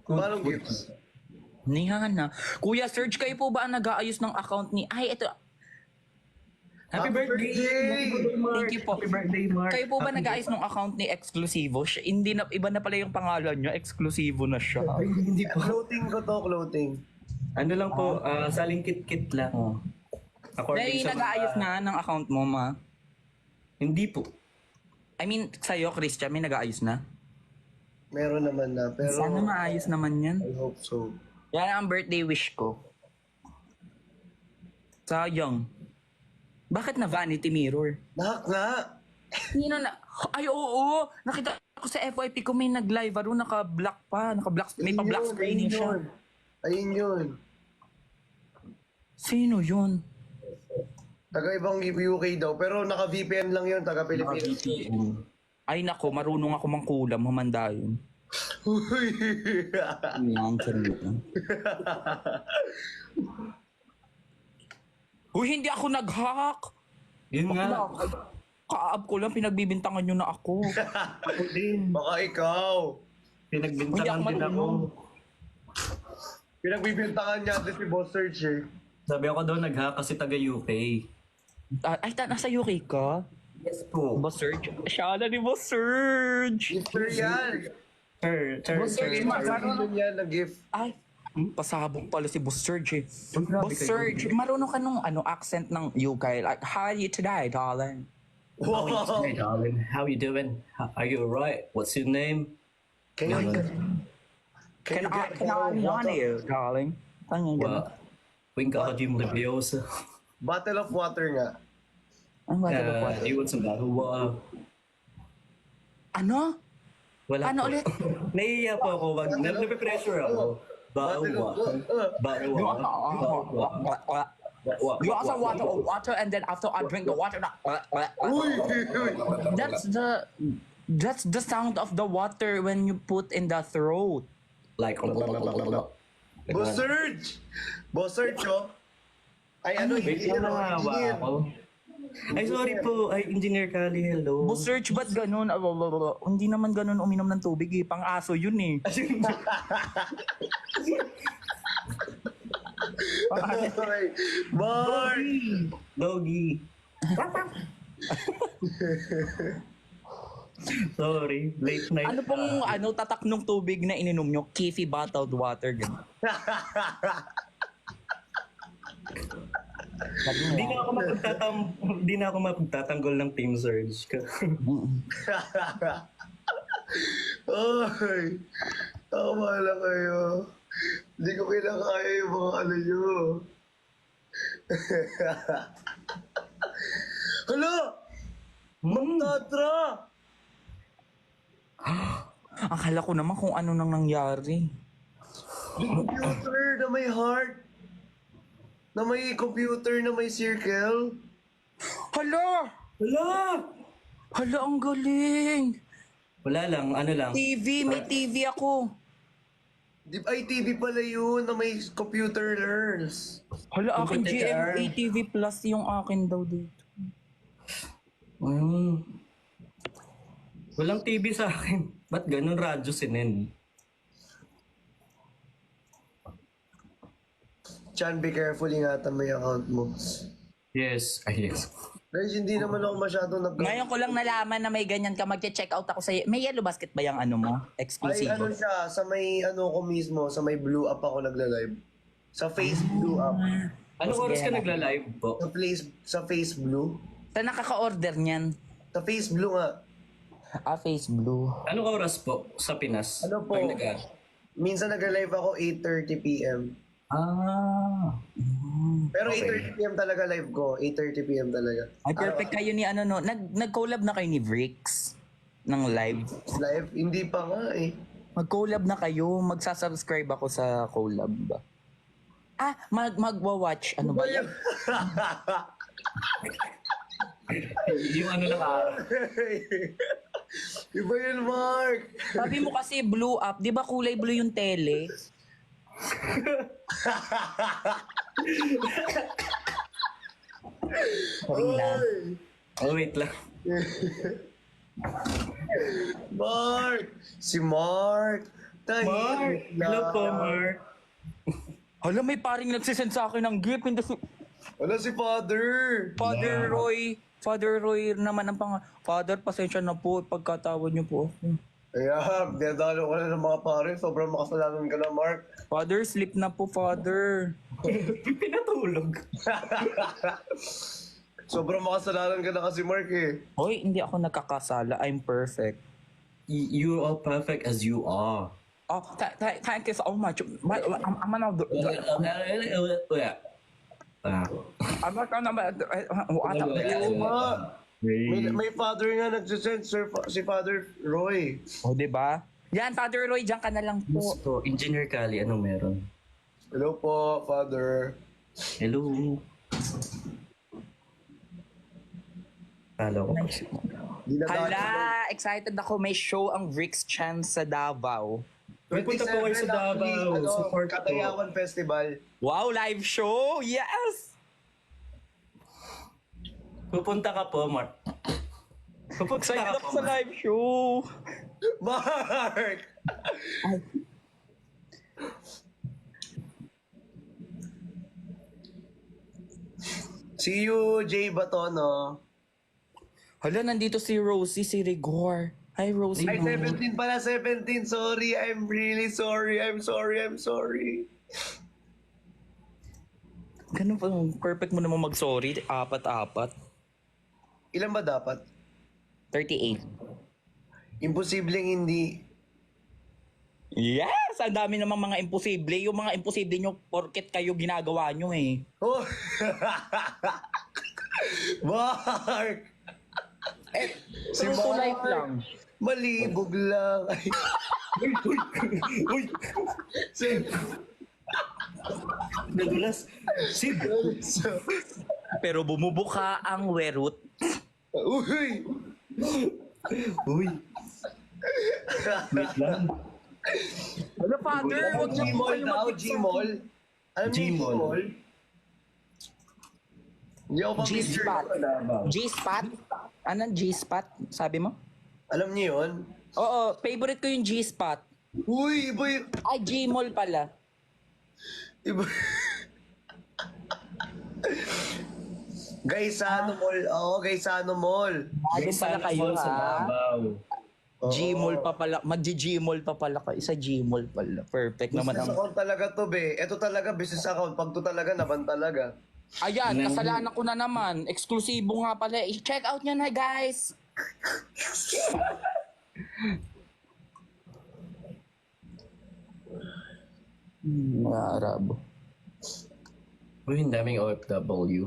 Paano gifts? Nihan na. Kuya Serge, kayo po ba ang nag-aayos ng account ni... Ay, ito. Happy birthday! Thank you po. Happy birthday, Mark. Kayo po ba nag-aayos ng account ni Exclusivo? Hindi na, iba na pala yung pangalan niya. Exclusivo na siya. Hindi po. Clothing ko to, clothing. Ano lang po, saling kit-kit lang. Dahil nag-aayos na ng account mo, ma. Hindi po. I mean, sa'yo, Christian, may nag-aayos na? Meron naman na, pero Sana maayos naman yan. I hope so. Yan ang birthday wish ko. Sayang. Bakit na vanity mirror? Nak nga! Hindi na. Ay, oo. Nakita ko sa FYP ko may nag-live. Naka-black pa. May pa-black screening siya. Ayun yun. Sino yun? Taga-ibang UK daw, pero naka-VPN lang yun, taga-Pilipinas. Ay, nako. Marunong ako mangkulam. Humanda yun. Uy! Yan, charita. Uy, hindi ako nag-hack. Yun nga. Kaab ko lang, pinagbibintangan nyo na ako. Ako din. Baka ikaw. Pinagbintangan din ako. Pinagbibintangan niya din si Boss Serge eh. Sabi ako daw nag-hack kasi taga-UK. Ay, nasa UK ka? Yes po. Boss Serge? Siya na ni Boss Serge. Mister yan! Boss Serge, magkakaroon yan ng gift. Ay, pasabog pala si Boss Serge eh. Grabe Boss kayo. Serge, marunong ka nung accent ng UK. Like, how are you today, darling? Wow! Hey, darling. How you doing? Are you alright? What's your name? Can you Can I get bottle of water? you, darling? Tangan ganun. Well, Wingardium Leviosa. Bottle of water nga. Ang bata ba po? Do you want some bottled water? Ano? Wala Ano po. ulit? Naiiya po ako. Nape-pressure ako. Bottled water. Bottled water. Bottled water. You also water and then after I drink the water, Uy! that's the sound of the water when you put in the throat. Like, Boss Serge! Boss Serge, oh. Ay, ano, wait hindi lang ano, nahawa engineer. ako. Ay, sorry po. Ay, Engineer Kali, hello. Bo search ba't ganun? Hindi naman ganun uminom ng tubig eh. Pang aso yun eh. Ay, Mark! Doggy. Sorry, late night. Ano pong tatak ng tubig na ininom nyo? Kiffy bottled water. Ganun. Hindi na ako mapagtatanggol ng Team Surge. Ay, tama lang kayo. Hindi ko kinakaya yung mga ano nyo. Hala! Magtatra! Akala ko naman kung ano nang nangyari. Computer na may heart. Na may computer na may circle. Hala! Wala! Hala, ang galing! Wala lang, ano lang. May TV ako. Ay, TV pala yun na may computer learns. Hala, akin Computer. GMA TV Plus yung akin daw dito. Walang TV sa akin. Ba't ganun radyo sinin? Chan, be careful, ingatan mo yung account mo. Yes. Ay, yes. Guys, hindi naman ako masyadong Ngayon ko lang nalaman na may ganyan ka. Mag-check out ako sa... May yellow basket ba yung ano mo? Ay, Exclusive. ano siya, sa may ano ko mismo, sa may blue up ako nagla-live. Sa face blue up. Ano oras ka nagla-live po? Sa face blue. Sa nakaka-order niyan. Sa face blue nga. Face Blue. Anong oras po sa Pinas? Ano po? Pag Minsan nagla-live ako 8:30 PM. Pero Okay. 8:30 PM talaga live ko. 8:30 PM talaga. Ay, perfect kayo ni ano no. Nag-collab na kayo ni Vrix ng live. Live? Hindi pa nga eh. Mag-collab na kayo. Magsasubscribe ako sa collab ba? Magwa-watch. Ano ba yan? Yung ano lang Iba yun, Mark. Sabi mo kasi blue up. Di ba kulay blue yung tele? Sorry na. Oh, wait lang. Mark! Si Mark! Mark! Hello po, Mark. Hala, may paring nagsisend sa akin ng gift. Hindi si Wala si Father! Father Roy. Father Roy naman ang Father, pasensya na po. Pagkatawad niyo po. Ayan, dinadalo ko na ng mga pare. Sobrang makasalanan ka na, Mark. Father, sleep na po, Father. Pinatulog. Sobrang makasalanan ka na kasi, Mark eh. Hoy, hindi ako nagkakasala. I'm perfect. You are perfect as you are. Oh, thank you so much. I'm not Oo nga. May father nga nagsisend, si Father Roy. Oh, di ba? Yan, Father Roy, diyan ka na lang po. Yes po, Engineer Kali, anong meron? Hello po, Father. Hello. Halo ko. Hala, excited ako. May show ang Vrix Chan sa Davao. Punta po kayo sa Davao. Support po. Katayawan Festival. Wow, live show! Yes! Pupunta ka po, Mark. Pupunta Excited ka ako po, sa Mark. live show! Mark! See you, Jay Batono. Hala, nandito si Rosie, si Rigor. Hi, Rosie. Ay, 17 pala, 17. Sorry, I'm really sorry. I'm sorry. Ganun pa, perfect mo naman mag-sorry. Apat-apat. Ilan ba dapat? 38. Imposibleng hindi. Yes! Ang dami namang mga imposible. Yung mga imposible nyo, porket kayo ginagawa nyo eh. Oh! Mark! True to life lang. Malibog lang. Ay, Uy! Nadulas. Sid! so- Pero bumubuka ang werut. Uy! Uy! Wait lang. Ano, father? Huwag niyo po Gmall kayo daw, mag- Gmall. Alam niyo yung Gmall. Gmall? Hindi ako pang-picture. G-spot. G-spot? Anong G-spot? Sabi mo? Alam niyo yun? Oo, favorite ko yung G-spot. Uy, iba yun. Ay, G-mall pala. Iba. Gaisano Mall. Oo, Gaisano Mall. Doon pala kayo, Sa ha? Davao. G-mall pa pala. Mag-G-mall pa pala kayo. Isa G-mall pala. Perfect naman Business ang... account talaga to, be. Ito talaga, business account. Pag to talaga, naman talaga. Ayan, kasalanan ko na naman. Eksklusibo nga pala. I-check out nyo na, guys. Mga Arabo. Uy, ang daming OFW.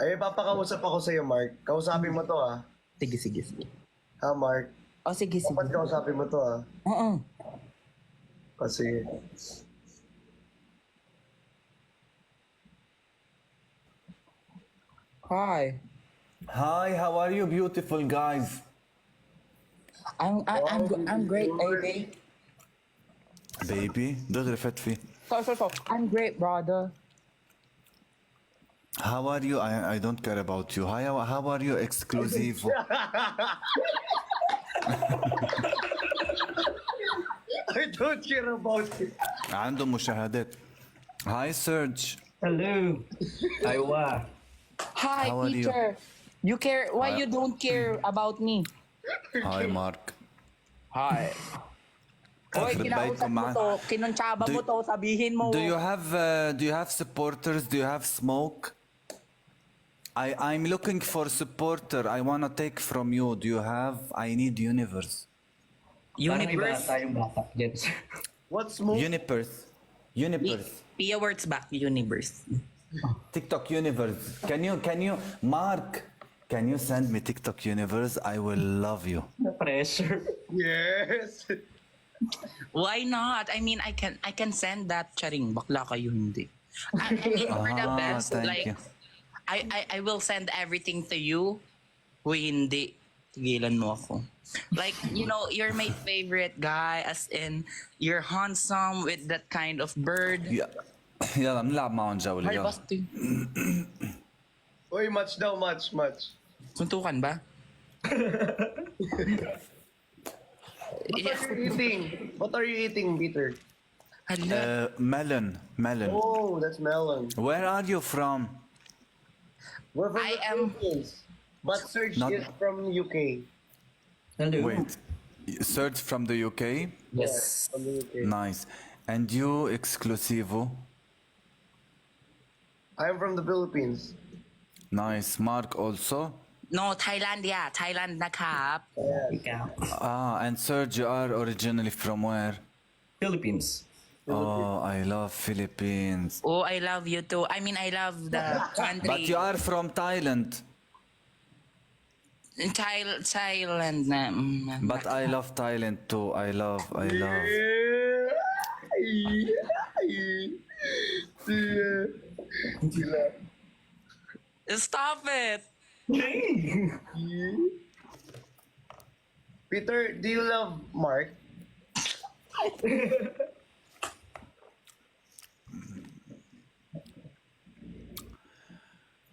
Ay, papakausap ako sa'yo, Mark. Kausapin mo to, ha? Sige, sige, sige. Ha, Mark? Oh, sige, sige. Dapat kausapin mo to, ha? Oo. Kasi... Hi. Hi, how are you, beautiful guys? I'm great, baby. Baby, دغري فات فيه. So. I'm great, brother. How are you? I don't care about you. How are you, exclusive? I don't care about it. عنده مشاهدات. Hi, Serge. Hello! Aywa. Hi, How are you? Peter. You care? Why you don't care about me? Hi, Mark. Hi. Hoy, Akhir kinausap bait mo ko, to, kinuntsaba mo to, sabihin mo. Do you have supporters? Do you have smoke? I'm looking for supporter. I wanna take from you. Do you have? I need universe. Parang iba Universe? tayong bata dyan. What's move? Universe. Universe. Pia words back, universe. TikTok universe. Can you, Mark? Can you send me TikTok universe? I will love you. Pressure. Yes. Why not? I mean, I can send that, charing. Bakla kayo hindi. I mean, we're the best. thank Like, you. I will send everything to you. Huy, hindi. Tigilan mo ako. Like, you know, you're my favorite guy, as in, you're handsome with that kind of bird. يلا نلعب معهم جولة Ay, يلا. basti. Uy, match daw, match. Suntukan ba? What are you eating, Peter? Hala. Melon. Oh, that's melon. Where are you from? We're from I the am- Philippines. But Serge Not- is from UK. Hello. Wait. Search from the UK. Yes. From the UK. Nice. And you, exclusivo. I'm from the Philippines. Nice. Mark also. No, Thailand, yeah. Thailandนะครับ. Ikaw. And Serge, you are originally from where? Philippines. Oh, I love Philippines. Oh, I love you too. I mean, I love the country. But you are from Thailand. Thailand na. But I love Thailand too. I love. Stop it. Peter, do you love Mark?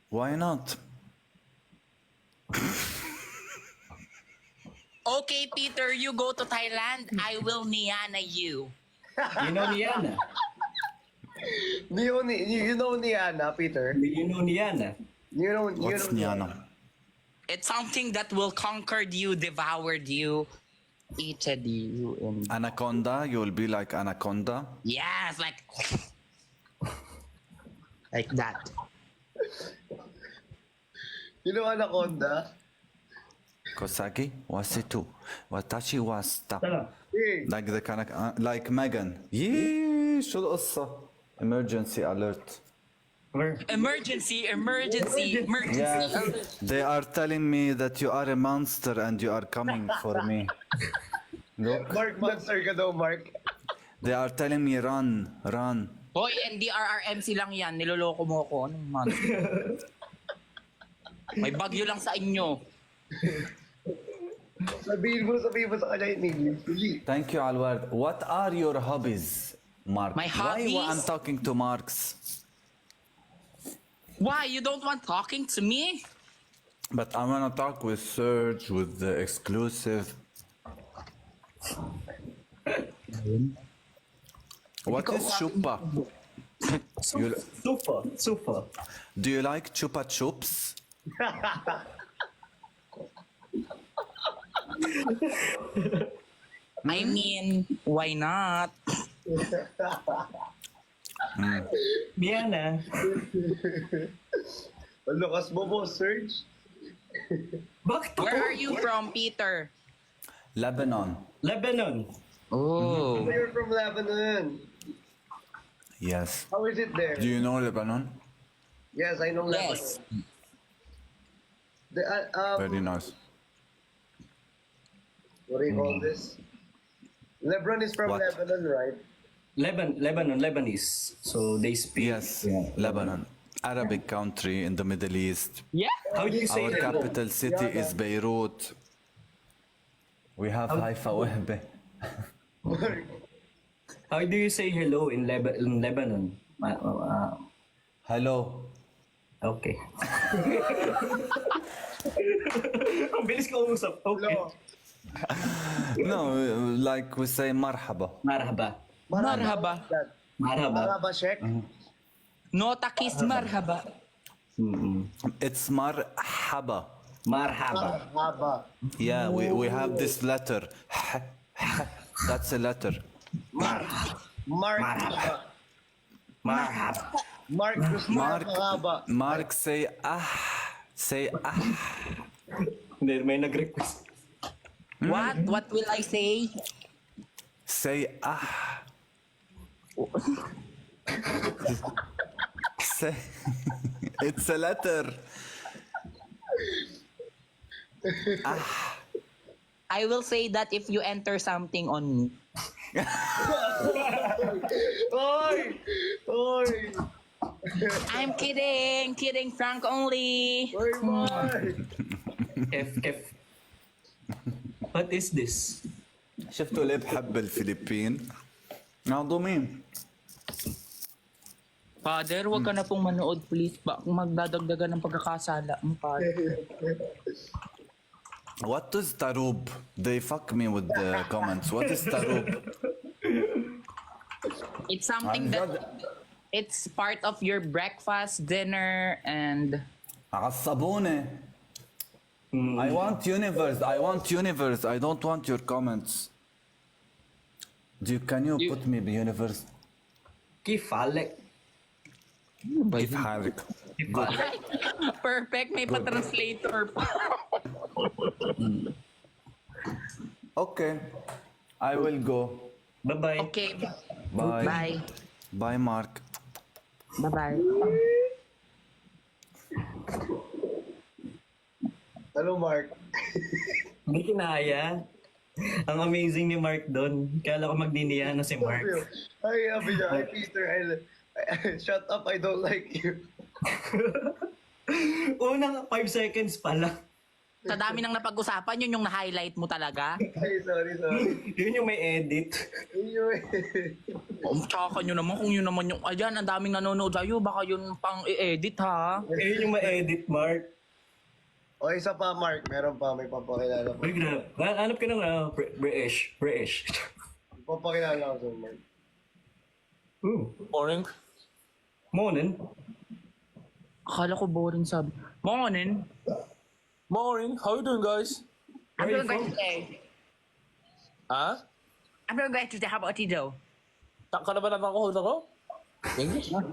Why not? Okay, Peter, you go to Thailand. I will Niana you. You know Niana. You know Niana, Peter? You know Niana. You know What's Niana? It's something that will conquered you, devoured you, eated you, and Anaconda. You will be like Anaconda. yes, like that. You know Anaconda? Kosaki, wasitu, watashi wasta. Tala. Hey, Like the kind of, like Megan. Yee, شو القصة? Emergency alert. Where? Emergency, emergency, emergency. Yes, they are telling me that you are a monster and you are coming for me. Look, Mark, monster ka daw, Mark. they are telling me run, run. Hoy, NDRRMC lang yan. Niloloko mo ako. Anong man? May bagyo lang sa inyo. Sabihin mo sa kanya in English. Sige. Thank you, Alward. What are your hobbies, Mark? My Why hobbies? I'm talking to Marks? Why? You don't want talking to me? But I wanna talk with Serge, with the exclusive. What is chupa? You, Super. do you like chupa chups? I mean, why not? Miana. Ang lakas mo po, Serge. Bakit ako? Where are you from, Peter? Lebanon. Lebanon. Oh. You're from Lebanon. Yes. How is it there? Do you know Lebanon? Yes, I know Yes. Lebanon. The, Very nice. what do you call this? Lebron is from What? Lebanon, right? Lebanon, Lebanese. So they speak. Yes, Yeah. Lebanon. Arabic country in the Middle East. Yeah. How do you say Our hello? capital city is Beirut. We have Haifa Wehbe. Mark, How do you say hello in Lebanon? Hello. Okay. Ang bilis ko umusap. Okay. hello. No, like we say marhaba. Marhaba. Marhaba. Marhaba. Marhaba, Sheikh. No takis marhaba. It's marhaba. Marhaba. Marhaba. Yeah, we have this letter. That's a letter. Mark. Marhaba. Mark Guzman Mark, Marhaba. Mark say ah. Say ah. Hindi, may nag-request. What? What will I say? Say ah. Say. It's a letter. I will say that if you enter something on me. Oy! Oy! I'm kidding. Kidding, Frank only. Oy, Mark! F. What is this? شفتوا ليه بحب الفلبين؟ معظومين. Father, wag ka na pong manood, please. Magdadagdagan ng pagkakasala mo, Father. What is tarub? They fuck me with the comments. What is tarub? It's something that it's part of your breakfast, dinner, and عصبوني. I want universe. I want universe. I don't want your comments. Can you put me universe? كيف عليك؟ كيف حالك? perfect. May pa-translator pa. Okay. I will go. Bye-bye. Okay. Bye. Bye. Bye, Mark. Bye-bye. Hello, Mark. Hindi kinaya. Ang amazing ni Mark doon. Kala ko magniniya na si Mark. Hi, Abida. Hi, Peter. Shut up. I don't like you. Unang 5 seconds pala. Sa dami nang napag-usapan, yun yung na-highlight mo talaga. Ay, sorry. Yun yung may edit. Tsaka nyo naman kung yun naman yung... Ayan, ang daming nanonood sa'yo. Baka yun pang i-edit, ha? Yun yung may edit, Mark. O, isa pa, Mark. Meron pa. May papakilala pa. Uy, grabe. Hanap ka ng British. Papakilala ko sa'yo, Mark. Morning. Morning. Akala ko boring sabi. Morning. Morning. How you doing, guys? I'm Where doing you great from? today. Huh? I'm doing great today. How about you, Joe? Tak ka na ba naman ako ako? English? 1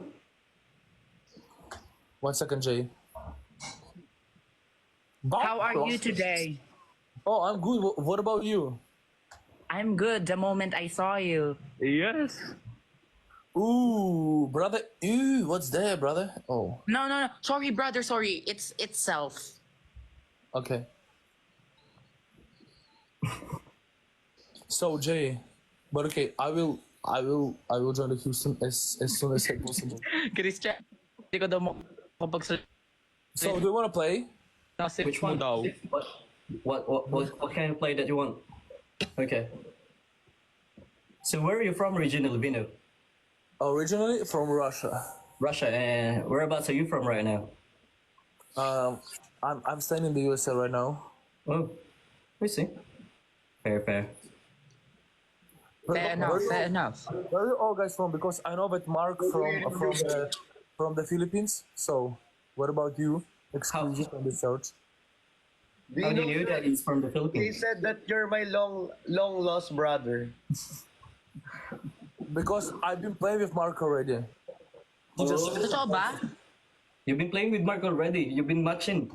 second, Jay. How are you today? Oh, I'm good. What about you? I'm good the moment I saw you. Yes. Ooh, brother. Ooh, what's there, brother? Oh, No, no, no. Sorry, brother. Sorry. It's itself. okay. So Jay, but okay, I will join the Houston as soon as possible. Christian, hindi ko daw makapagsalita. So do you want to play? Which one? What kind of play that you want? Okay. So where are you from originally, Vino? Originally from Russia. Russia, and whereabouts are you from right now? I'm staying in the USA right now. Oh, we see. Fair, fair. Fair enough. Fair enough. Where are you all guys from? Because I know that Mark from the Philippines. So what about you? Exclusive on the search. How do you know that he's from the He Philippines? said that you're my long lost brother. Because I've been playing with Mark already. He just Totoo ba? You've been playing with Mark already. You've been matching.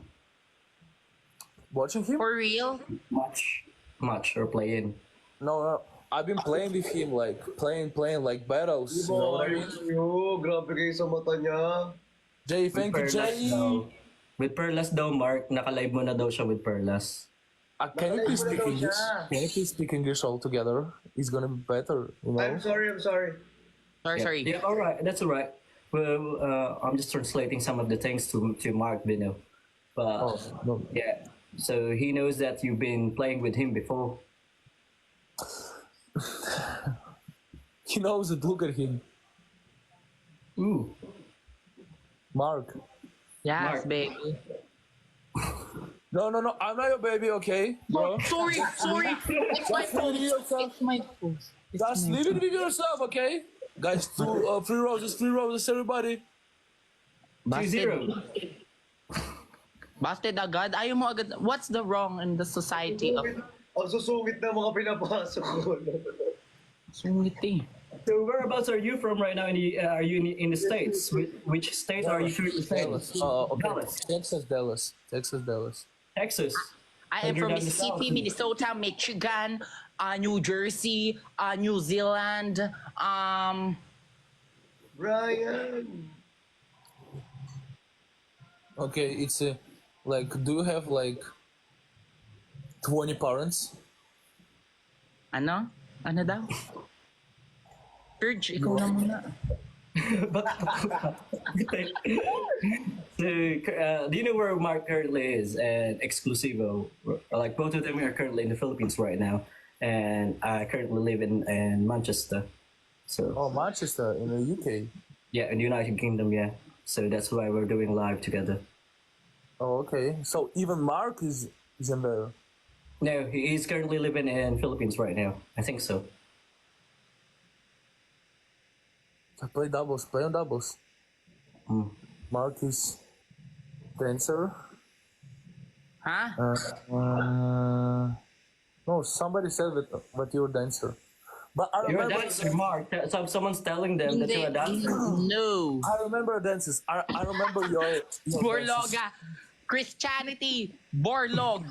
watching him. For real? Match or playing. No, I've been playing with him, like playing like battles. You know what I mean? Yo, grabe kayo sa mata niya. Jay, thank you, Jay. With Perlas daw, Mark, naka-live mo na daw siya with Perlas. Can you please speak English? Can you please speak English all together? It's gonna be better, you know. I'm sorry. Sorry. Yeah, all right. That's all right. Well, I'm just translating some of the things to Mark Vino. But Oh, no. yeah, so he knows that you've been playing with him before. He knows it. Look at him, Ooh, Mark. Yes, Mark. baby. No. I'm not your baby, okay, bro. Sorry. It's my fault. It's my fault. Just leave it with yourself, okay? Guys, free roses, everybody. 2-0. Busted agad. Ayaw mo agad. What's the wrong in the society of Ang susungit na mga pinapasok ko. sungiti? So whereabouts are you from right now? Are you in the States? Which state are you currently staying? Okay. Dallas. Texas, Dallas. Texas. I am You're from down the Mississippi, south. Minnesota, Michigan, New Jersey, New Zealand. Brian! Okay, it's like, do you have like 20 parents? Ano? Ano daw? Serge, ikaw na muna. So, do you know where Mark currently is? And Exclusivo, like both of them are currently in the Philippines right now, and I currently live in Manchester. So Oh, Manchester in the UK. yeah, in the United Kingdom, yeah. So that's why we're doing live together. Oh, okay. So even Mark is in there. No, he's currently living in Philippines right now. I think so. Play on doubles. Mark is dancer. Ha? No, somebody said that you're a dancer. But I You're a remember, dancer, Mark. So someone's telling them that you're a dancer. No. I remember dances. I remember your dances. Borloga. Christianity. Borlog.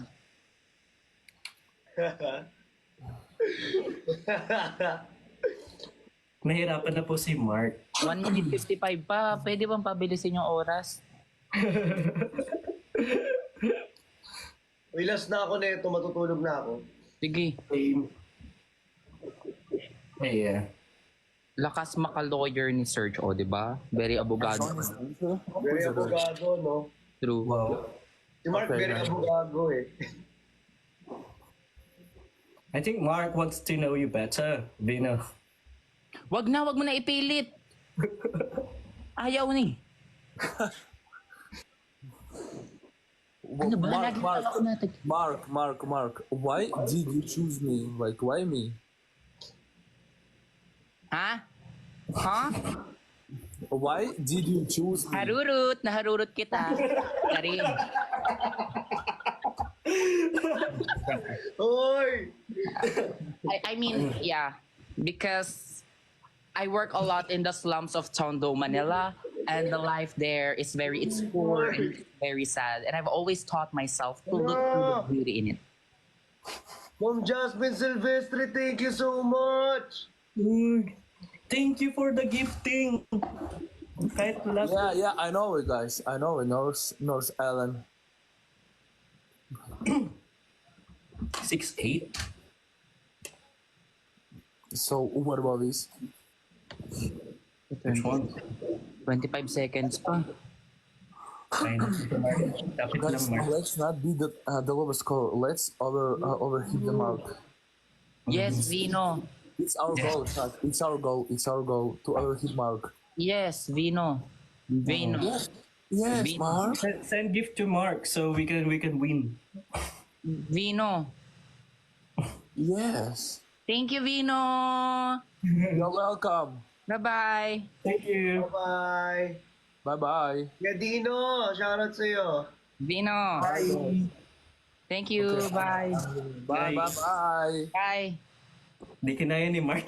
Mahirapan na po si Mark. 1 minute 55 pa. Pwede bang pabilisin yung oras? Uy, last na ako nito, matutulog na ako. Sige. Yeah. Lakas maka-lawyer ni Serge, o, di ba? Very abogado. Very abogado, no? True. Wow. Si Mark, Okay, very nice. abogado eh. I think Mark wants to know you better, Vino. Wag mo na ipilit. Ayaw ni. Ano ba? Lagi ako natin. Mark. Why did you choose me? Like, why me? Ha? Ha? Why did you choose me? Harurut. Naharurut kita. Karin. Hoy! I mean, yeah. Because I work a lot in the slums of Tondo, Manila. And the life there is it's poor and it's very sad. And I've always taught myself to look for the beauty in it. Ma'am Jasmine Silvestre, thank you so much. Uy, thank you for the gifting. Kahit last Yeah, I know it, guys. I know it. North Ellen. 6'8". So, what about this? Which one? 25 seconds pa. Ay, dapat lang, Guys, Mark. let's not be the lowest score. Let's overhit the mark. Yes, Vino. It's our goal, Chad. It's our goal. It's our goal to overhit mark. Yes, Vino. Vino. Yes, Mark. Send gift to Mark so we can win. Vino. Yes. Thank you, Vino. You're welcome. Bye-bye. Thank you. Bye-bye. Bye-bye. Yeah, Dino, shoutout sa'yo. Vino. Thank you. Bye. Bye-bye. Bye. Di kinaya ni Mark.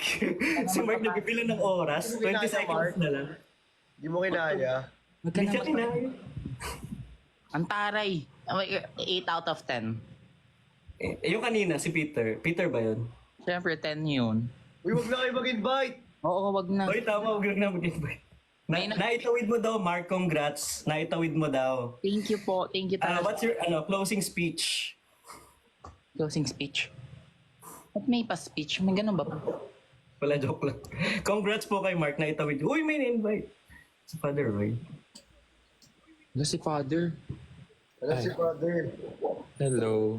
Si Mark nagpipila ng oras. 20 seconds na lang. Di mo kinaya. Di siya kinaya. Ang taray. 8 out of 10. Yung kanina, si Peter. Peter ba yun? Siyempre, 10 yun. Uy, wag na kayo mag-invite. Oo, wag na. Oy, tama. Huwag na mag-invite. Naitawid mo daw, Mark. Congrats. Naitawid mo daw. Thank you po. Thank you talaga. What's your closing speech? Closing speech. At may pa-speech. May ganun ba po? Wala, joke lang. Congrats po kay Mark. Naitawid. Uy, may invite. Si Father Roy. Wala si Father. Wala si Father. Hello.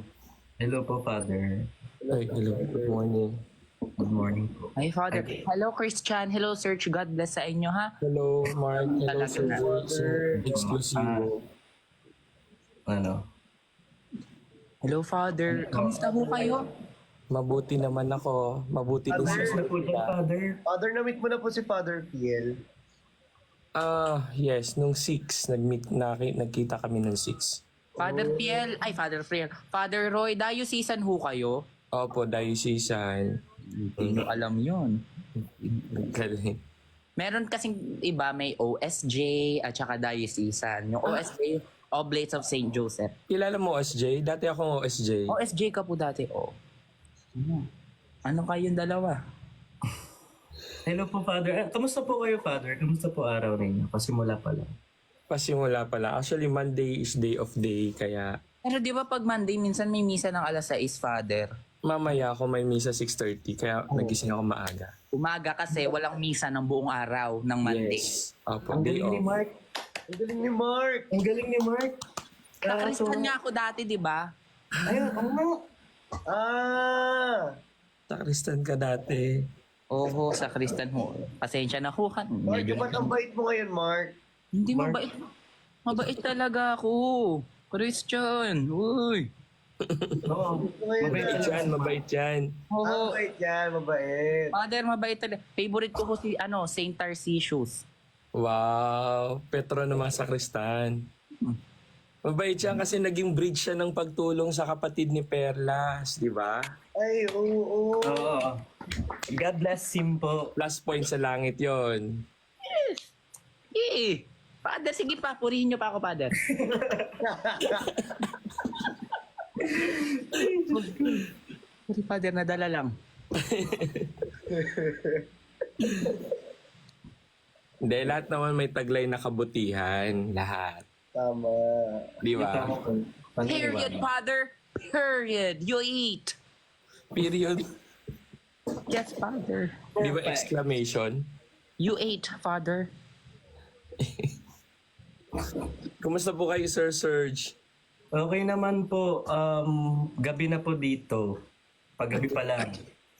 Hello po, Father. Ay, hello. Good morning. Good morning po. Hi, Father. Hello, Christian. Hello, Search. God bless sa inyo, ha? Hello, Mark. Hello, Talaga Sir Exclusivo. Ano? Hello, Father. Kamusta po kayo? Mabuti naman ako. Mabuti din Congrats na sa po dyan, Father. Father, na-meet mo na po si Father Piel. Yes. Nung 6, nagkita kami ng 6. Father Piel. Ay, Father Friel. Father Roy, diocese ho kayo? Opo, diocesan. Hindi nyo alam yun. Galing. Meron kasing iba, may OSJ at saka diocesan. Yung OSJ, Oblates of St. Joseph. Kilala mo OSJ? Dati akong OSJ. OSJ ka po dati, oh. Ano kayong dalawa? Hello po, Father. Kamusta po kayo, Father? Kamusta po araw ninyo? Pasimula pa lang. Pasimula pala. Actually, Monday is day of day. Kaya Pero di ba pag Monday, minsan may misa ng alas 6, Father? mamaya ako may misa 6:30. Kaya nagising ako maaga. Umaga kasi walang misa ng buong araw ng Monday. Yes. Opo, Ang day galing ni off. Mark. Ang galing ni Mark. Ang galing ni Mark. Kakristan nga ako dati, di ba? Ayun, ano? Ah! Sakristan ka dati. Oo, sa Kristan ho. Pasensya na ho. Mark, ba't ang bait mo ngayon, Mark? Hindi mabait. Mabait talaga ako. Christian. Uy. Oo. Ngayon Mabait yan, mabait yan. Oo. mabait yan, mabait. Father, mabait talaga. Favorite ko si Saint Tarcisius. Wow, Petro naman sa Kristan. Mabait siya kasi naging bridge siya ng pagtulong sa kapatid ni Perlas, di ba? Ay, oo. Oo. God bless him po. Plus point sa langit yon. Eh. Father, sige pa. Purihin niyo pa ako, Father. Sorry, Father. Nadala lang. Hindi, lahat naman may taglay na kabutihan. Lahat. Tama. Di ba? Period, Father. Period. You eat. Period. Yes, Father. Di ba exclamation? You ate, Father. Kumusta po kayo, Sir Serge? Okay naman po. Gabi na po dito. Paggabi pa lang.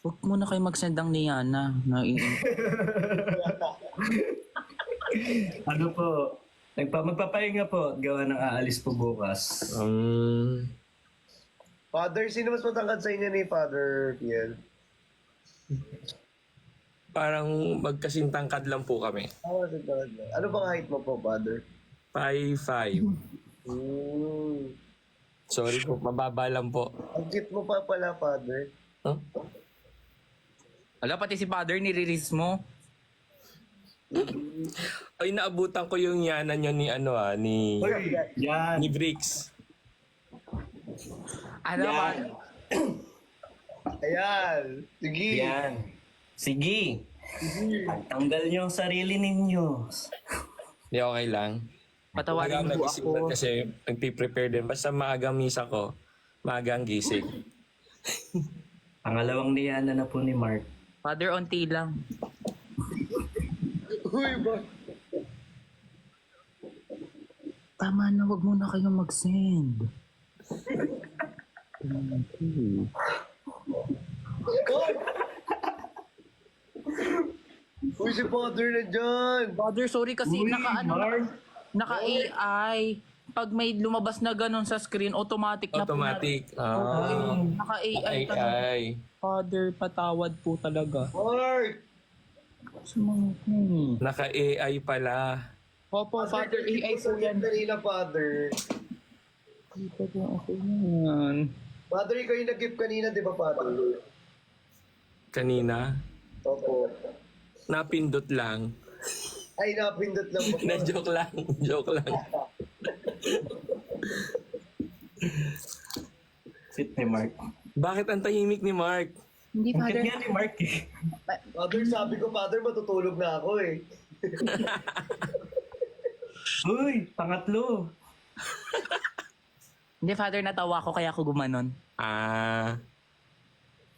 Huwag mo na kayo magsendang ni Yana. Ano po? Magpapahinga po. Gawa ng aalis po bukas. Father, sino mas matangkad sa inyo ni Father Piel? Parang magkasing tangkad lang po kami. Ano bang height mo po, Father? 5'5". Hmm. Sorry po, mababa lang po. Ang cute mo pa pala, Father. Huh? Wala, pati si Father, niriris mo. Ay, naabutan ko yung yanan nyo ni Yan. ni Bricks. Ano ba? Ayan. Sige. Yan. Sige. Tanggal niyo ang sarili ninyo. Hindi, okay lang. Patawarin Maagang mo nagising ako. lang kasi nagpiprepare din. Basta maagang misa ko, maagang gising. Pangalawang niyana na po ni Mark. Father, onti lang. Uy, ba? Tama na, wag muna kayong mag-send. Uy, si Father na dyan. Father, sorry kasi naka-AI. Pag may lumabas na ganun sa screen, automatic na Automatic. Naka-AI talaga. Ay. Father, patawad po talaga. Mark! Naka-AI pala. Opo, Father, AI po yan. Kanina, Father. Father, ikaw yung nag-gift kanina, di ba, Father? Kanina. Opo. Napindot lang. Ay, napindot lang po. Na-joke lang. Joke lang. Sit ni Mark. Bakit ang tahimik ni Mark? Hindi, Ang Father. kanya ni Mark eh. Father, sabi ko, Father, matutulog na ako eh. Uy, pangatlo. Hindi, Father, natawa ko kaya ako gumanon. Ah.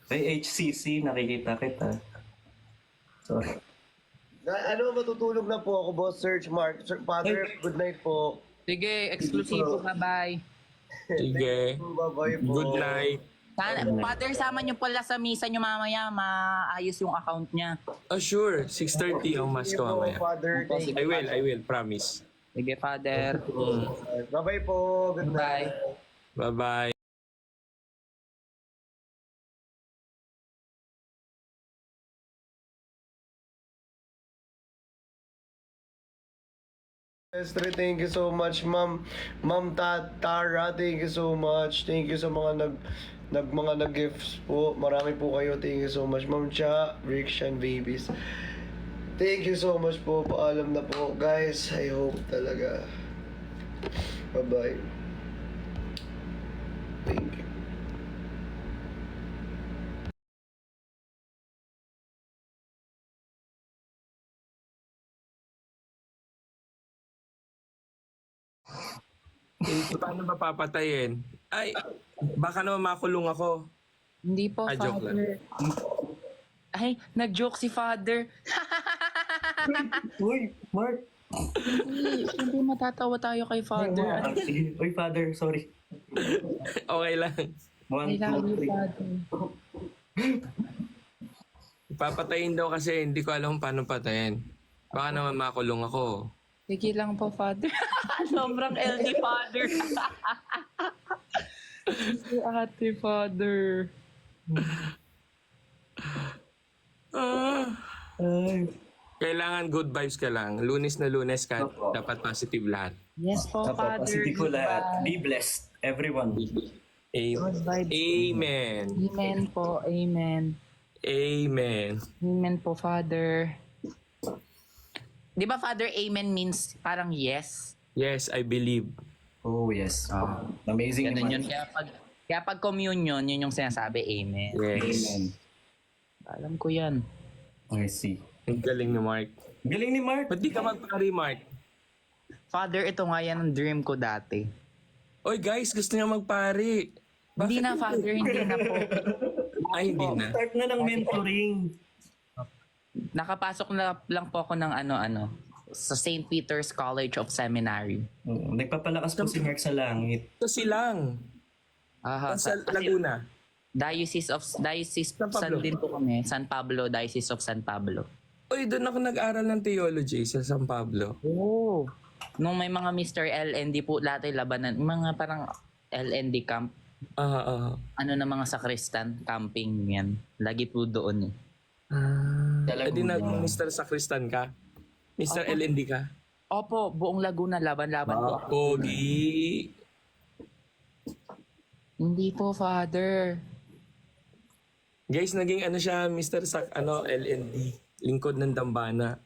May HCC, nakikita kita. Sorry. Matutulog na po ako, Boss Search Mark. Father, good night po. Sige, eksklusibo. Bye-bye. Sige. Bye-bye po. Good night. Father, sama niyo pala sa misa niyo mamaya. Maayos yung account niya. Oh, sure. 6:30 ang mas ko mamaya. Father, thank you. I will. Promise. Sige, Father. Bye-bye po. Good night. Bye-bye. Esther, thank you so much, Ma'am. Ma'am Tara, thank you so much. Thank you sa mga nag-gifts po. Marami po kayo. Thank you so much, Ma'am Cha, Rickshan Babies. Thank you so much po. Paalam na po. Guys, I hope talaga. Bye-bye. Thank you. Paano ba papatayin? Ay, baka naman makulong ako. Hindi po, Ah, joke Father. Ay, nag-joke si Father. Uy, Mark. Hindi matatawa tayo kay Father. Ah, sige. Uy, Father, sorry. Okay lang. 1, 2, 3. Father. Papatayin daw kasi hindi ko alam paano patayin. Baka naman makulong ako. Sige lang po, Father. Sobrang LD, Father. Si Ate, Father. Ay. Kailangan good vibes ka lang. Lunes na Lunes ka, dapat positive lahat. Yes po, Father. Kapapasiti ko lahat. Be blessed, everyone. Good vibes. Amen. Amen po. Amen. Amen. Amen po, Father. Di ba, Father, amen means parang yes? Yes, I believe. Oh, yes. Amazing. Ganun yun. Mark. Kaya pag communion, yun yung sinasabi, amen. Yes. Amen. Alam ko yan. I see. Ang galing ni Mark. Galing ni Mark. Ba't di ka magpari, Mark? Father, ito nga yan ang dream ko dati. Oy guys, gusto niya magpari. Hindi na, Father, hindi na po. Ay, hindi na. Start na ng mentoring. Nakapasok na lang po ako ng sa St. Peter's College of Seminary. Nagpapalakas po si Mark sa langit. Kasi lang. Sa Laguna. Diocese San Pablo. San din po kami. San Pablo, Diocese of San Pablo. Oy, doon ako nag-aral ng theology sa San Pablo. Oh. Nung may mga Mr. LND po, lahat ay labanan. Mga parang LND camp. Ano na mga sakristan, camping yan. Lagi po doon eh. Di nag-Mr. Sakristan ka? Mr. Opo. LND ka? Opo, buong Laguna, laban-laban po. Pogi. Hindi po, Father. Guys, naging siya, Mr. LND. Lingkod ng Dambana.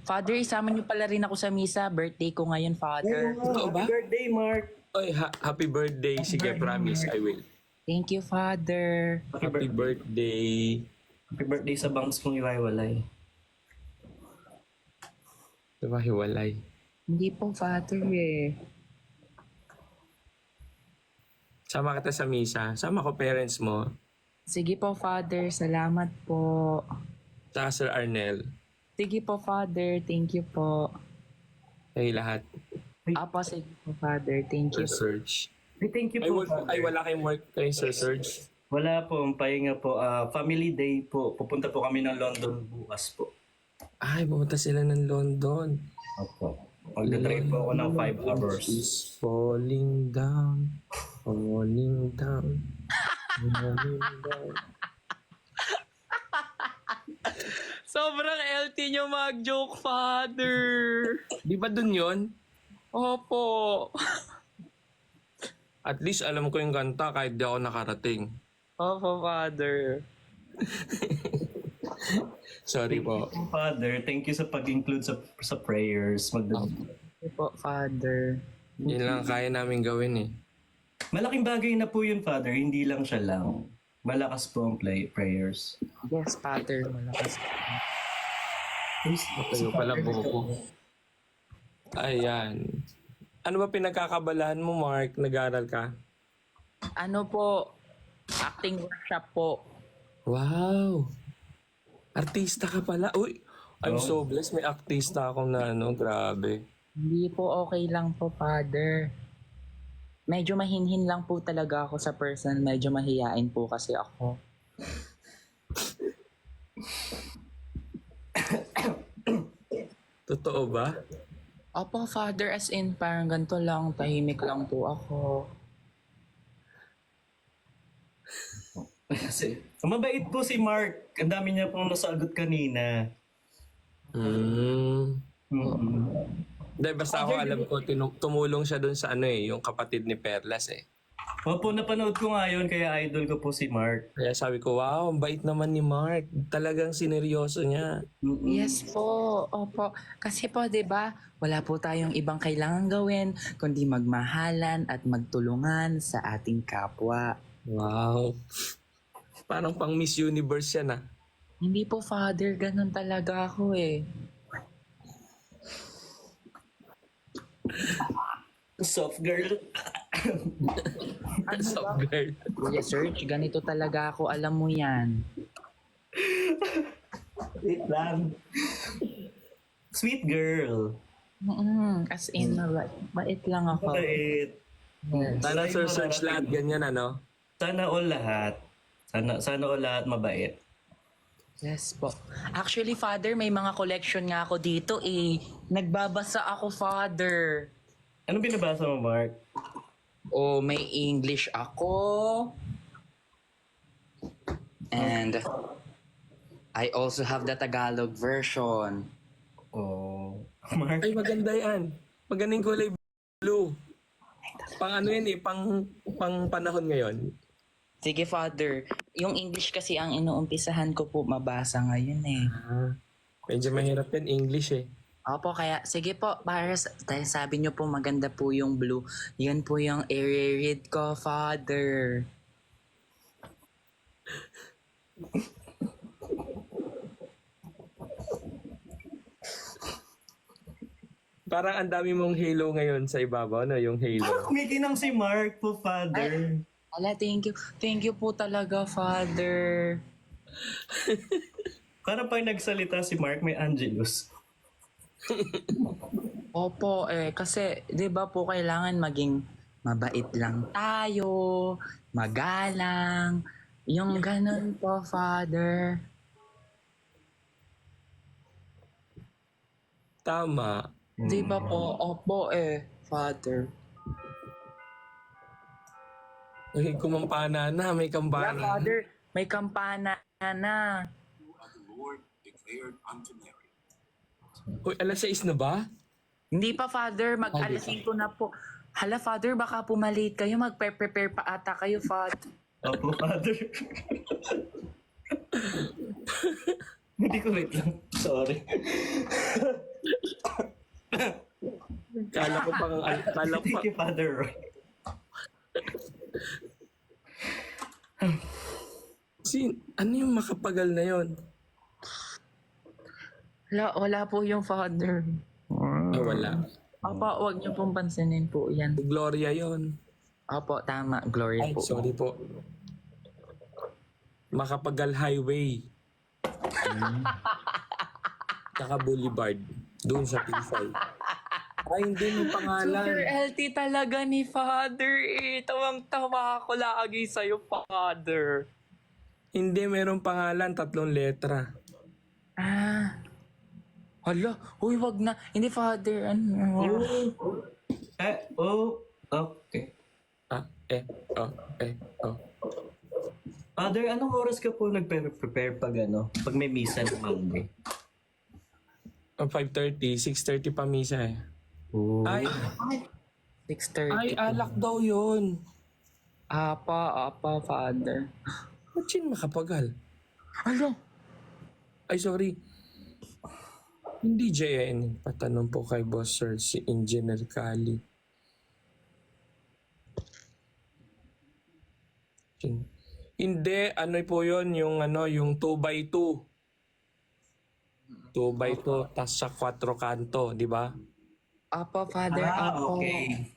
Father, isama niyo pala rin ako sa misa. Birthday ko ngayon, Father. Totoo ba? Happy birthday, Mark. Oy, happy birthday. Sige, promise, I will. Thank you, Father. Happy birthday. Happy birthday sa bangs kong iwaiwalay. Diba, hiwalay. Hindi po, Father eh. Sama kita sa misa. Sama ko parents mo. Sige po, Father. Salamat po. Tsaka Sir Arnel. Sige po, Father. Thank you po. Ay, lahat. Apo, sige po, Father. Thank you. Sir Serge. Ay, thank you Ay, po. wala kayong work kay Sir Serge. Wala po, ang pahinga po. Family day po. Pupunta po kami ng London bukas po. Ay, pumunta sila ng London. Opo. Magdadrive po ako ng 5 hours. Is falling down. Falling down. Falling down. Sobrang LT nyo mag-joke, Father. Di ba dun yun? Opo. At least alam ko yung kanta kahit di ako nakarating. Opo, Father. Sorry po. Father, thank you sa pag-include sa prayers. Thank you po, Father. Yun lang kaya namin gawin eh. Malaking bagay na po yun, Father. Hindi lang siya lang. Malakas po ang prayers. Yes, Father. Malakas. Matayo pala buko. Ayan. Ano ba pinagkakabalahan mo, Mark? Nag-aaral ka? Ano po? Acting workshop po. Wow! Artista ka pala. Uy! I'm Oh. so blessed. May artista akong na grabe. Hindi po okay lang po, Father. Medyo mahinhin lang po talaga ako sa person. Medyo mahiyain po kasi ako. Totoo ba? Opo, Father, as in, parang ganito lang, tahimik lang po ako. Kasi, mabait po si Mark. Ang dami niya pong nasagot kanina. Hmm. Mm-mm. Hindi, basta ako alam ko, tumulong siya dun sa ano eh, yung kapatid ni Perlas eh. Opo, napanood ko nga yun, kaya idol ko po si Mark. Kaya sabi ko, wow, ang bait naman ni Mark. Talagang sineryoso niya. Yes po, opo. Kasi po, 'di ba? Wala po tayong ibang kailangan gawin kundi magmahalan at magtulungan sa ating kapwa. Wow. Parang pang Miss Universe yan ah. Hindi po, Father, ganun talaga ako eh. Soft girl. Soft girl. Kuya Serge, ganito talaga ako, alam mo yan. Wait lang. Sweet girl. As in, bait lang ako. Mabait. Yes. Sana Sir Search lahat ganyan ano. Sana all lahat. Sana all lahat mabait. Yes po. Actually, Father, may mga collection nga ako dito eh. Nagbabasa ako, Father. Ano binabasa mo, Mark? Oh, may English ako. And I also have the Tagalog version. Oh. Mark? Ay maganda yan. Maganda yung kulay blue. Pang ano yan eh, pang panahon ngayon. Sige, Father. Yung English kasi ang inuumpisahan ko po mabasa ngayon eh. Medyo mahirap yan English eh. Opo, kaya sige po, para dahil sabi niyo po maganda po yung blue, yan po yung i-read ko, Father. Parang ang dami mong halo ngayon sa ibabaw, no? Yung halo. Kumikinang si Mark po, Father. Ala, thank you. Thank you po talaga, Father. Para pag nagsalita si Mark, may Angelus. Opo, kasi 'di ba po kailangan maging mabait lang tayo, magalang, yung ganun po, Father. Tama. 'Di ba po? Opo Father. Uy, kumampana na, may Yeah, kampana. Father, may kampana na. Uy, alas 6 na ba? Hindi pa, Father, mag-alasin ko na po. Hala, Father, baka pumalate kayo, mag-prepare pa ata kayo, Father. Opo, Father. Hindi ko wait lang. Sorry. Kala ko pang, kala ko Thank pang, you, Father Roy. Ano yung makapagal na yon? Wala po yung father. Wala. Opo, wag niyo pong pansinin po yan. Gloria yon. Opo, tama. Gloria Ay, po. sorry po. Makapagal Highway. Tsaka Boulevard. Doon sa P5. Ay, hindi yung pangalan. Super LT talaga ni father eh. Tawang-tawa ako lagi sa'yo, father. Hindi, merong pangalan, 3 letra. Ah. Hala, uy, wag na. Hindi, father. Ano? Okay. Oh. Father, anong oras ka po nagpe-prepare pag pag may misa ng Monday? 5:30, 6:30 pa misa eh. Oh. Ay, 6:30. alak daw yun. Apa, father. Ba't yun makapagal? Hala. Ay, sorry. Hindi JN. Patanong po kay Boss Sir, si Engineer Kali. Hindi, ano po yun, yung 2x2. 2x2, tas sa 4 kanto, di ba? Apa, father. Apa. Okay.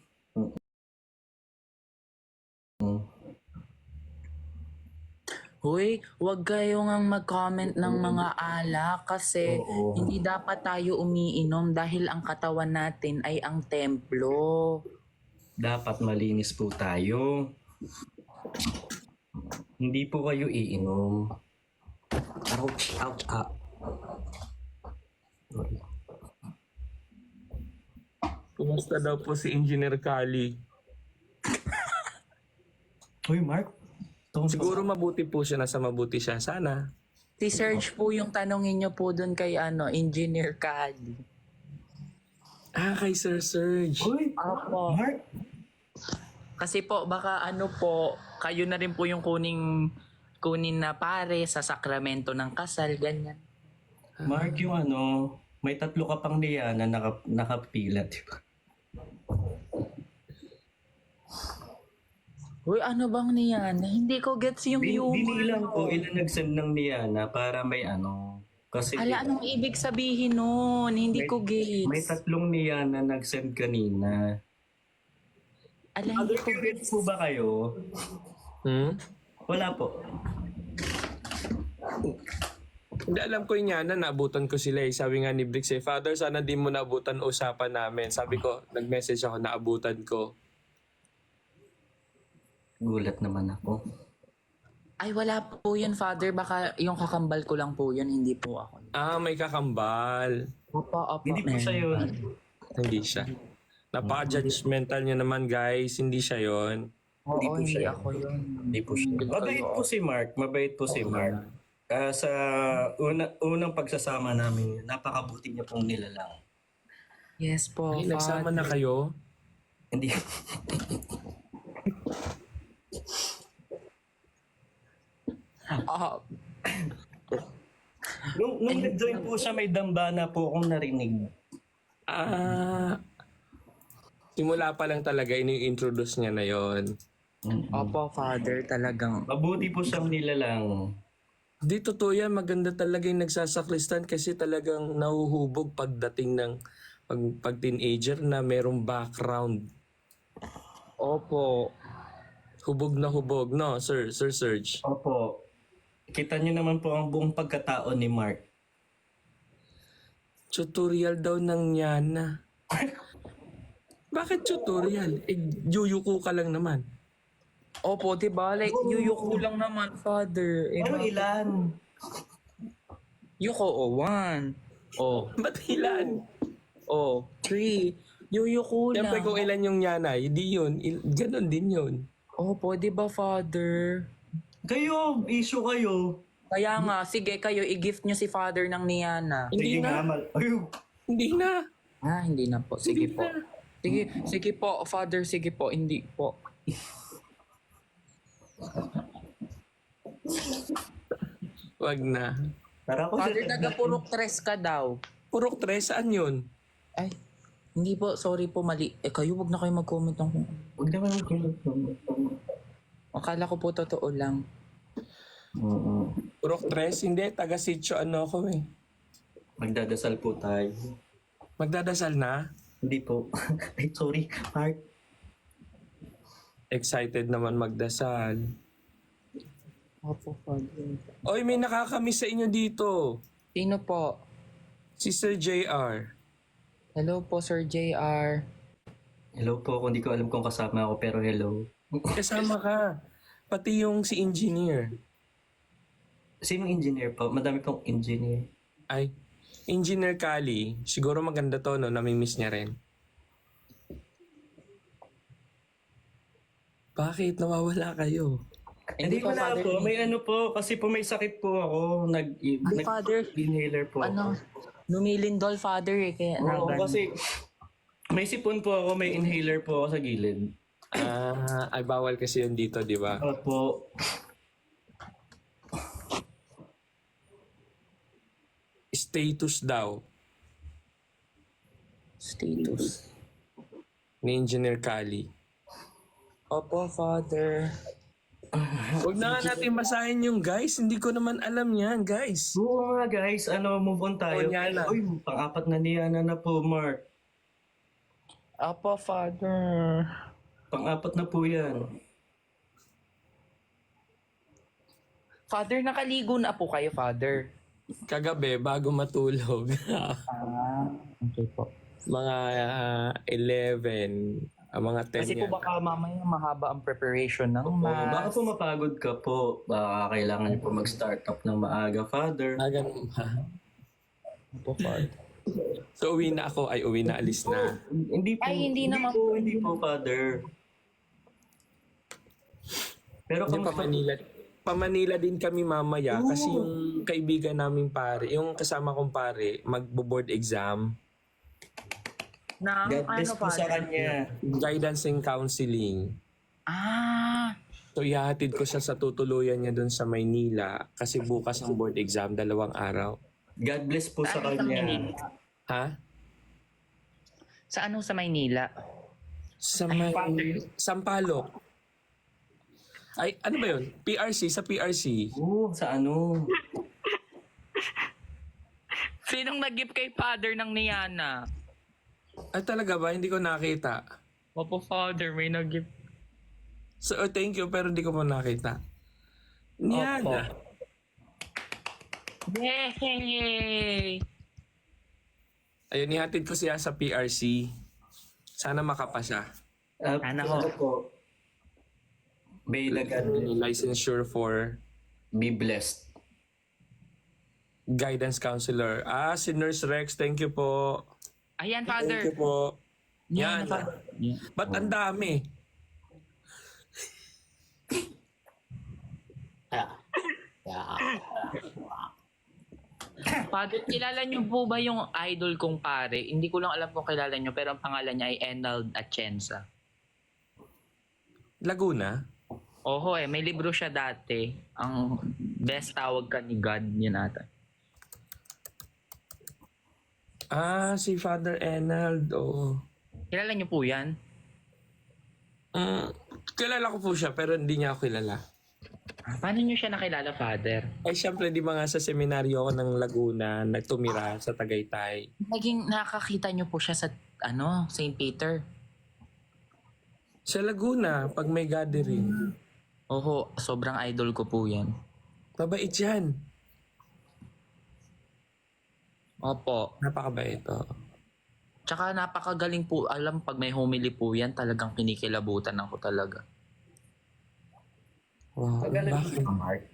Hoy, wag kayong ang mag-comment ng mga alak kasi Oo. hindi dapat tayo umiinom dahil ang katawan natin ay ang templo. Dapat malinis po tayo. Hindi po kayo iinom. Ouch. Sorry. Kumusta daw po si Engineer Kali? Uy, Mark. Siguro mabuti po siya, nasa mabuti siya. Sana. Si Serge po yung tanongin nyo po dun kay Engineer Kali. Kay Sir Serge. Uy, Opo. Mark. Kasi po, baka kayo na rin po yung kunin na pare sa sakramento ng kasal, ganyan. Mark, yung may 3 ka pang niya na nakapila, di ba? Uy, ano bang niyan? Hindi ko gets yung humor. Binilang ko ilan nag-send ng Niana para may Kasi Ala, anong ibig sabihin nun? Hindi ko gets. may 3 Niana nag-send kanina. Ala, hindi ko Curious gets. po ba kayo? Wala po. Hindi, alam ko yun yan na naabutan ko sila eh. Sabi nga ni Brix Father, sana di mo naabutan usapan namin. Sabi ko, nag-message ako, naabutan ko. Gulat naman ako. Ay, wala po yun, Father. Baka yung kakambal ko lang po yun, hindi po ako. May kakambal. Opo. Hindi po siya yun. Hindi siya. Napaka-judgmental niya naman, guys. Hindi siya yon. Oo, Hindi po hindi siya. ako yun. Hindi po siya. Mabait po si Mark. Mabait po si Mark. Sa unang pagsasama namin, napakabuti niya pong nilalang. Yes po, Ay, nagsama na kayo? Hindi. Nung nag-join po siya, may dambana po akong narinig. Simula pa lang talaga, ini-introduce niya na yon. Opo, Father, talagang. Mabuti po siyang nilalang. Di totoo yan, maganda talaga yung nagsasakristan kasi talagang nahuhubog pagdating ng pag teenager na merong background. Opo. Hubog na hubog, no, Sir Serge? Opo. Kita niyo naman po ang buong pagkatao ni Mark. Tutorial daw ng Niana. Bakit tutorial? Yuyuko ka lang naman. Opo, diba? Like, yuyuko lang naman, Father. Ano ilan? Yuko, 1. Ba't ilan? 3. Yuyuko lang. Siyempre kung ilan yung Niana, hindi yun. Ganon din yun. Opo, diba, Father? Kayo, issue kayo. Kaya nga, sige kayo, i-gift nyo si Father ng Niana. Hindi na. Hindi na. Hindi na po. Sige Hindi po. na. Sige po, Father, sige po. Hindi po. Wag na. Tara ko Father, taga-purok 3 ka daw. Purok 3, saan yun? Ay, hindi po. Sorry po, mali. Kayo, wag na kayo mag-comment ng Huwag naman kayo. Akala ko po totoo lang. Oo. Puro tres, hindi. Taga-sitio ano ako eh. Magdadasal po tayo. Magdadasal na? Hindi po. Ay, sorry. Heart. Excited naman magdasal. Opo, Father. Oy, may nakakamiss sa inyo dito. Sino po? Si Sir JR. Hello po, Sir JR. Hello po. Kung di ko alam kung kasama ako, pero hello. Kasama ka. Pati yung si engineer. Sinong engineer po? Madami pong engineer. Ay, Engineer Kali. Siguro maganda to, no? Namimiss niya rin. Bakit? Nawawala kayo? Hindi ko na po. May ano po. Kasi po may sakit po ako. Father. Inhaler po. Ano? Lumilindol, Father eh. Kaya Oo, kasi may sipon po ako. May inhaler po ako sa gilid. Ay bawal kasi yun dito, di ba? Opo. Status daw Status. ni Engineer Kali. Opo, Father. Huwag na nga natin basahin yung guys. Hindi ko naman alam yan, guys. Oo nga guys. Move on tayo. O, Nyana. Uy, pang-apat na Nyana na po, Mark. Opo, Father. Pang-apat na po yan. Father, nakaligo na po kayo, Father. Kagabi, bago matulog. Okay po. Mga 11, mga 10 Kasi po yan. baka mamaya mahaba ang preparation ng Baka mass. po mapagod ka po. Baka kailangan niyo po mag-start up ng maaga, Father. Ganun ba? Opo, Father. So, uwi na ako. Ay, uwi na. Alis na. Hindi po. Ay, hindi naman po. Hindi po, Father. Pero Hindi pa kamusta? Manila. Pa-Manila din kami mamaya kasi yung kaibigan naming pare, yung kasama kong pare, magbo-board exam, Nang God bless po sa kanya. guidance and counseling. Ah, So ihahatid ko siya sa tutuluyan niya doon sa Maynila kasi bukas ang board exam, 2 araw. God bless po sa saan sa kanya. Maynila? Ha? Sa ano sa Maynila? Sa Sampaloc. Ay, ano ba yun? PRC, sa PRC. Oo, sa ano? Sinong nag-gift kay Father ng Niana? Ay, talaga ba? Hindi ko nakita. Opo, Father, may nag-gift. So, thank you, pero hindi ko pa nakita. Niana. Yay! Ayun, ihatid ko siya sa PRC. Sana makapa siya. Sana ho. Ano po? May Licensure for be blessed. guidance counselor. Si Nurse Rex, thank you po. Ayan, Thank Father. you po. Yan. Father. Ba't ang dami? Father, kilala niyo po ba yung idol kong pare? Hindi ko lang alam kung kilala niyo, pero ang pangalan niya ay Enald Atienza. Laguna? Oho may libro siya dati. Ang best tawag ka ni God, yun ata. Si Father Enald. Oo. Kilala niyo po yan? Kilala ko po siya, pero hindi niya ako kilala. Paano niyo siya nakilala, Father? Ay, syempre, di ba nga sa seminaryo ako ng Laguna, nagtumira sa Tagaytay. Naging nakakita niyo po siya sa St. Peter. Sa Laguna, pag may gathering. Oho, sobrang idol ko po yan. Mabait yan. Opo. Napakabait, oh. Tsaka napakagaling po. Alam, pag may homily po yan, talagang pinikilabutan ako talaga. Wow, bakit?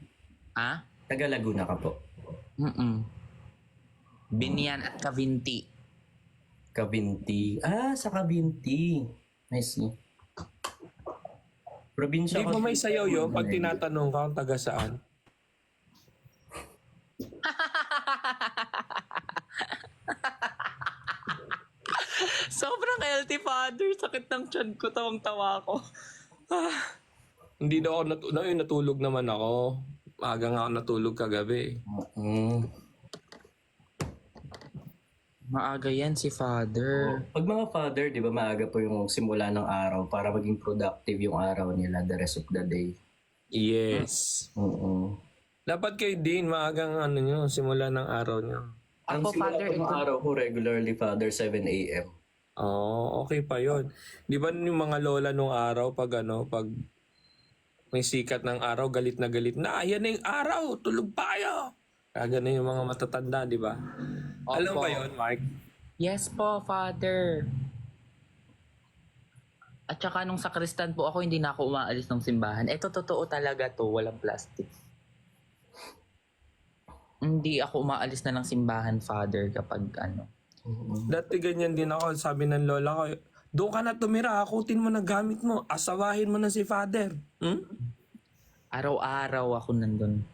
Ha? Taga Laguna ka po. Binian at Cavinti. Kabinti. Sa Kabinti. Nice. Probinsya Hindi mo may sayaw yun pag tinatanong ka kung taga saan. Sobrang healthy, Father. Sakit ng tiyan ko. Tawang-tawa ko. Hindi na ako natulog naman ako. Maaga nga ako natulog kagabi. Maaga yan si Father. Pag mga father, di ba maaga po yung simula ng araw para maging productive yung araw nila the rest of the day. Yes. Dapat kayo din, maagang ano nyo, simula ng araw nyo. Ang Ako, simula Father, po ng ito. araw ko regularly, Father, 7 a.m. Oo, okay pa yon. Di ba yung mga lola nung araw, pag may sikat ng araw, galit na, ayan na yung araw, tulog pa kayo. Kaya ganun yung mga matatanda, di ba? Alam ba yun, Mark? Yes po, Father. At saka nung sakristan po ako, hindi na ako umaalis ng simbahan. Ito totoo talaga to, walang plastic. Hindi ako umaalis na ng simbahan, Father, kapag ano. Dati ganyan din ako, sabi ng lola ko, doon ka na tumira, akutin mo na gamit mo, asawahin mo na si father. Araw-araw ako nandun.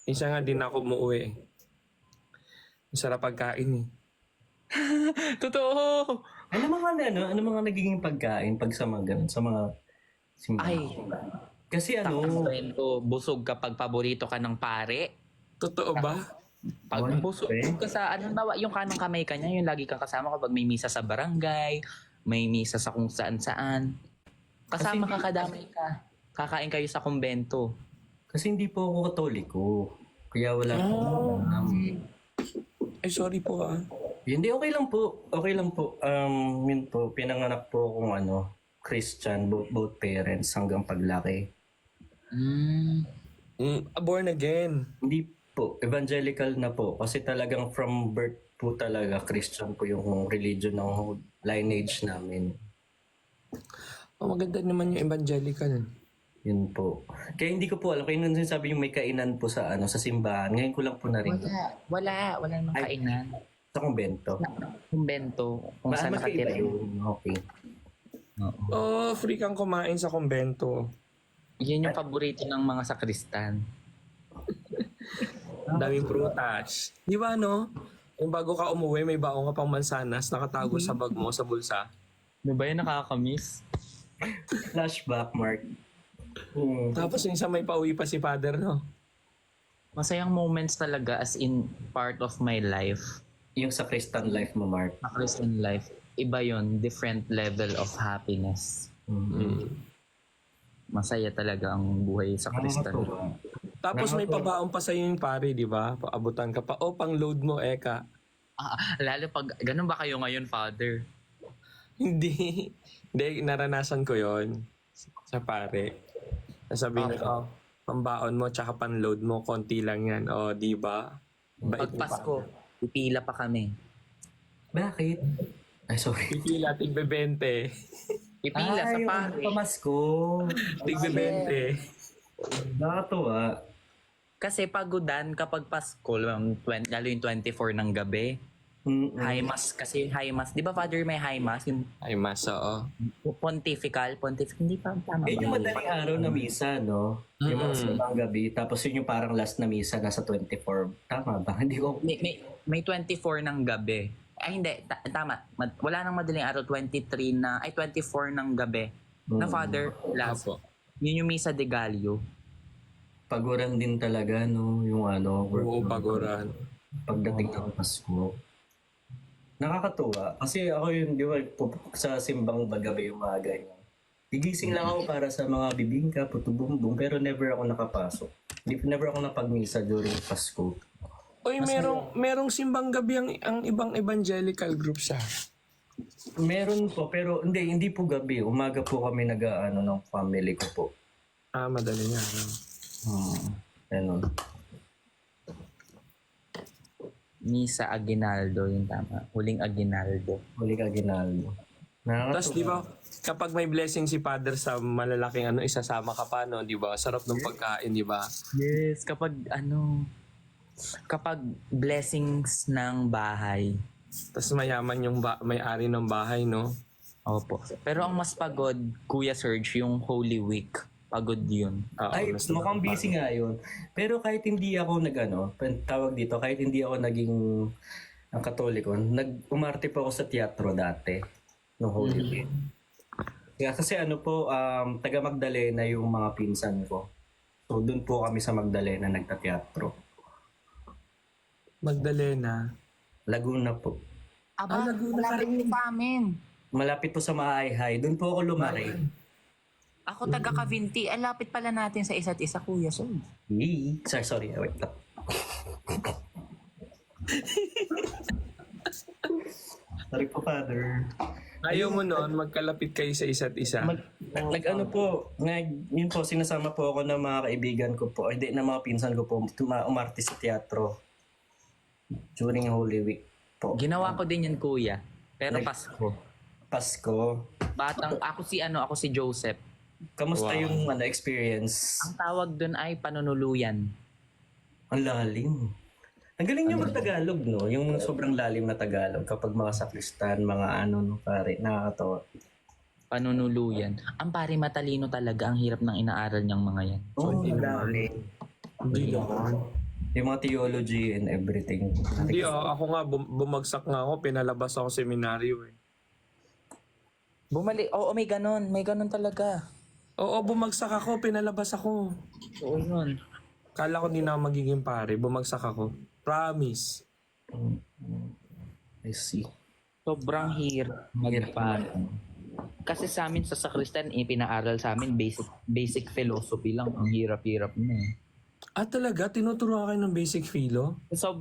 Isa nga din ako umuwi. Masarap pagkain eh. Totoo! Ano mga nagiging pagkain pag sa mga ganun, sa mga simbahan? Ay, Kasi ano, kwento, busog kapag paborito ka ng pare. Totoo ba? Pag Wala, busog eh. ka sa, yung kanang kamay ka niya, yung lagi kang kasama kapag may misa sa barangay, may misa sa kung saan-saan. Kasama ka, kadamay ka. Kakain kayo sa kumbento. kasi hindi po ako katoliko. Kaya wala po. Ay, sorry po ah. Hindi, okay lang po. Okay lang po. Yun po, pinanganak po akong Christian, both parents hanggang paglaki. Born again. Hindi po, evangelical na po. Kasi talagang from birth po talaga, Christian po yung religion ng lineage namin. Oh, maganda naman yung evangelical. Yun po. Kaya hindi ko po alam. Kaya nung sinasabi yung may kainan po sa sa simbahan, ngayon ko lang po narinig. Wala namang Ay. kainan. Sa kumbento. Kumbento, kung saan Magkaiba nakatira. yun. Okay. Oh, free kang kumain sa kumbento. Yan yung paborito ng mga sakristan. Daming prutas. Di ba no? Yung bago ka umuwi, may baong ka pang mansanas, nakatago sa bag mo, sa bulsa. Di ba yan nakakamiss? Flashback, Mark. Tapos yung sa may pauwi pa si father, no? Masayang moments talaga as in part of my life. Yung sa Christian life mo, Mark. Sa Christian life, iba yon, different level of happiness. Masaya talaga ang buhay sa Christian. Tapos may pabaon pa sa'yo yung pare, di ba? Paabutan ka pa. Oh, pang load mo, Eka. Lalo pag, ganun ba kayo ngayon, Father? Hindi. Hindi, naranasan ko yon sa pare. Sabihin ko, pambaon mo tsaka pan-load mo, konti lang yan. O, di ba? Bait Pag mo pa. Pasko, pipila pa kami. Bakit? Ay, sorry. Pipila, tigbe 20. Pipila sa yung pare. Pamasko. Tigbe 20. Nakakatuwa. Kasi pagodan kapag Pasko, lalo yung 24 ng gabi. High Mass, kasi High Mass. Di ba, Father, may High Mass? Yung Ay, mas, oo. pontifical, hindi pa tama. Yung madaling araw na misa, no? Yung mga simbang gabi. Tapos yun yung parang last na misa, nasa 24. Tama ba? Hindi ko... May 24 ng gabi. Ay, hindi. Tama. Wala nang madaling araw. 24 ng gabi. Na Father, last. Apo. Yun yung Misa de Gallo. Paguran din talaga, no? Yung Oo, paguran. pagdating ng Pasko. Nakakatuwa. Kasi ako yun, di ba, sa simbang gabi yung mga ganyan. Gigising lang ako para sa mga bibingka, puto-bumbong, pero never ako nakapasok. Never ako napagmisa during Pasko. Uy, merong simbang gabi ang ibang evangelical group sa. Meron po, pero hindi po gabi. Umaga po kami nag-aano ng family ko po. Madali nga. No? Ganun. Misa Aguinaldo, yung tama. Huling Aguinaldo. Huli ka, Ginaldo. Tapos di ba, kapag may blessing si Father sa malalaking isasama ka pa, no? Di ba? Sarap ng pagkain, di ba? Yes, kapag blessings ng bahay. Tapos mayaman yung may-ari ng bahay, no? Opo. Pero ang mas pagod, Kuya Serge, yung Holy Week. Pagod yun. Oo, Ay, mas mukhang busy nga yun. Pero kahit hindi ako tawag dito, kahit hindi ako naging ang katoliko, umarte po ako sa teatro dati, no Holy Week. Kaya kasi taga Magdalena yung mga pinsan ko. So doon po kami sa Magdalena nagtateatro. Magdalena. Laguna po. Laguna ka rin sa amin. Malapit po sa Maayhay. Doon po ako lumaki. Ako taga Cavinti. Lapit pala natin sa isa't isa, Kuya Sol. Sorry, wait lang. Sorry po, Father. Ayaw mo noon, magkalapit kayo sa isa't isa. Nag-ano po, yun po, sinasama po ako ng mga kaibigan ko po, hindi na mga pinsan ko po, umarte sa teatro during Holy Week po. Ginawa ko din yan, Kuya. Pero Like- Pasko. Pasko. Ako si Joseph. Kamusta yung experience? Ang tawag doon ay panunuluyan. Ang lalim. Ang galing niyo mag-Tagalog, no? Yung sobrang lalim na Tagalog kapag mga sakristan, mga pare, nakakatawa. Panunuluyan. Ang pare matalino talaga. Ang hirap ng inaaral niyang mga yan. Hindi naman. Hindi naman. Yung mga theology and everything. Hindi, ako nga, bumagsak nga ako, pinalabas ako seminaryo eh. Bumalik. Oo, may ganun. May ganun talaga. Oo, bumagsak ako, pinalabas ako. Oo yun. Kala ko hindi na ako magiging pare, bumagsak ako. Promise. I see. Sobrang hirap magpare. Kasi sa amin sa sakristan, pinaaral sa amin basic philosophy lang. Ang hirap-hirap na eh. Talaga? Tinuturuan kayo ng basic philo? Sa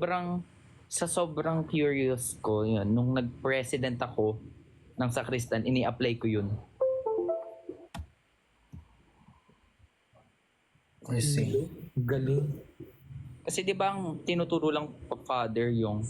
sobrang curious ko, yun, nung nag-president ako ng sakristan, ini-apply ko yun. I see. Galing. Kasi di ba ang tinuturo lang Father yung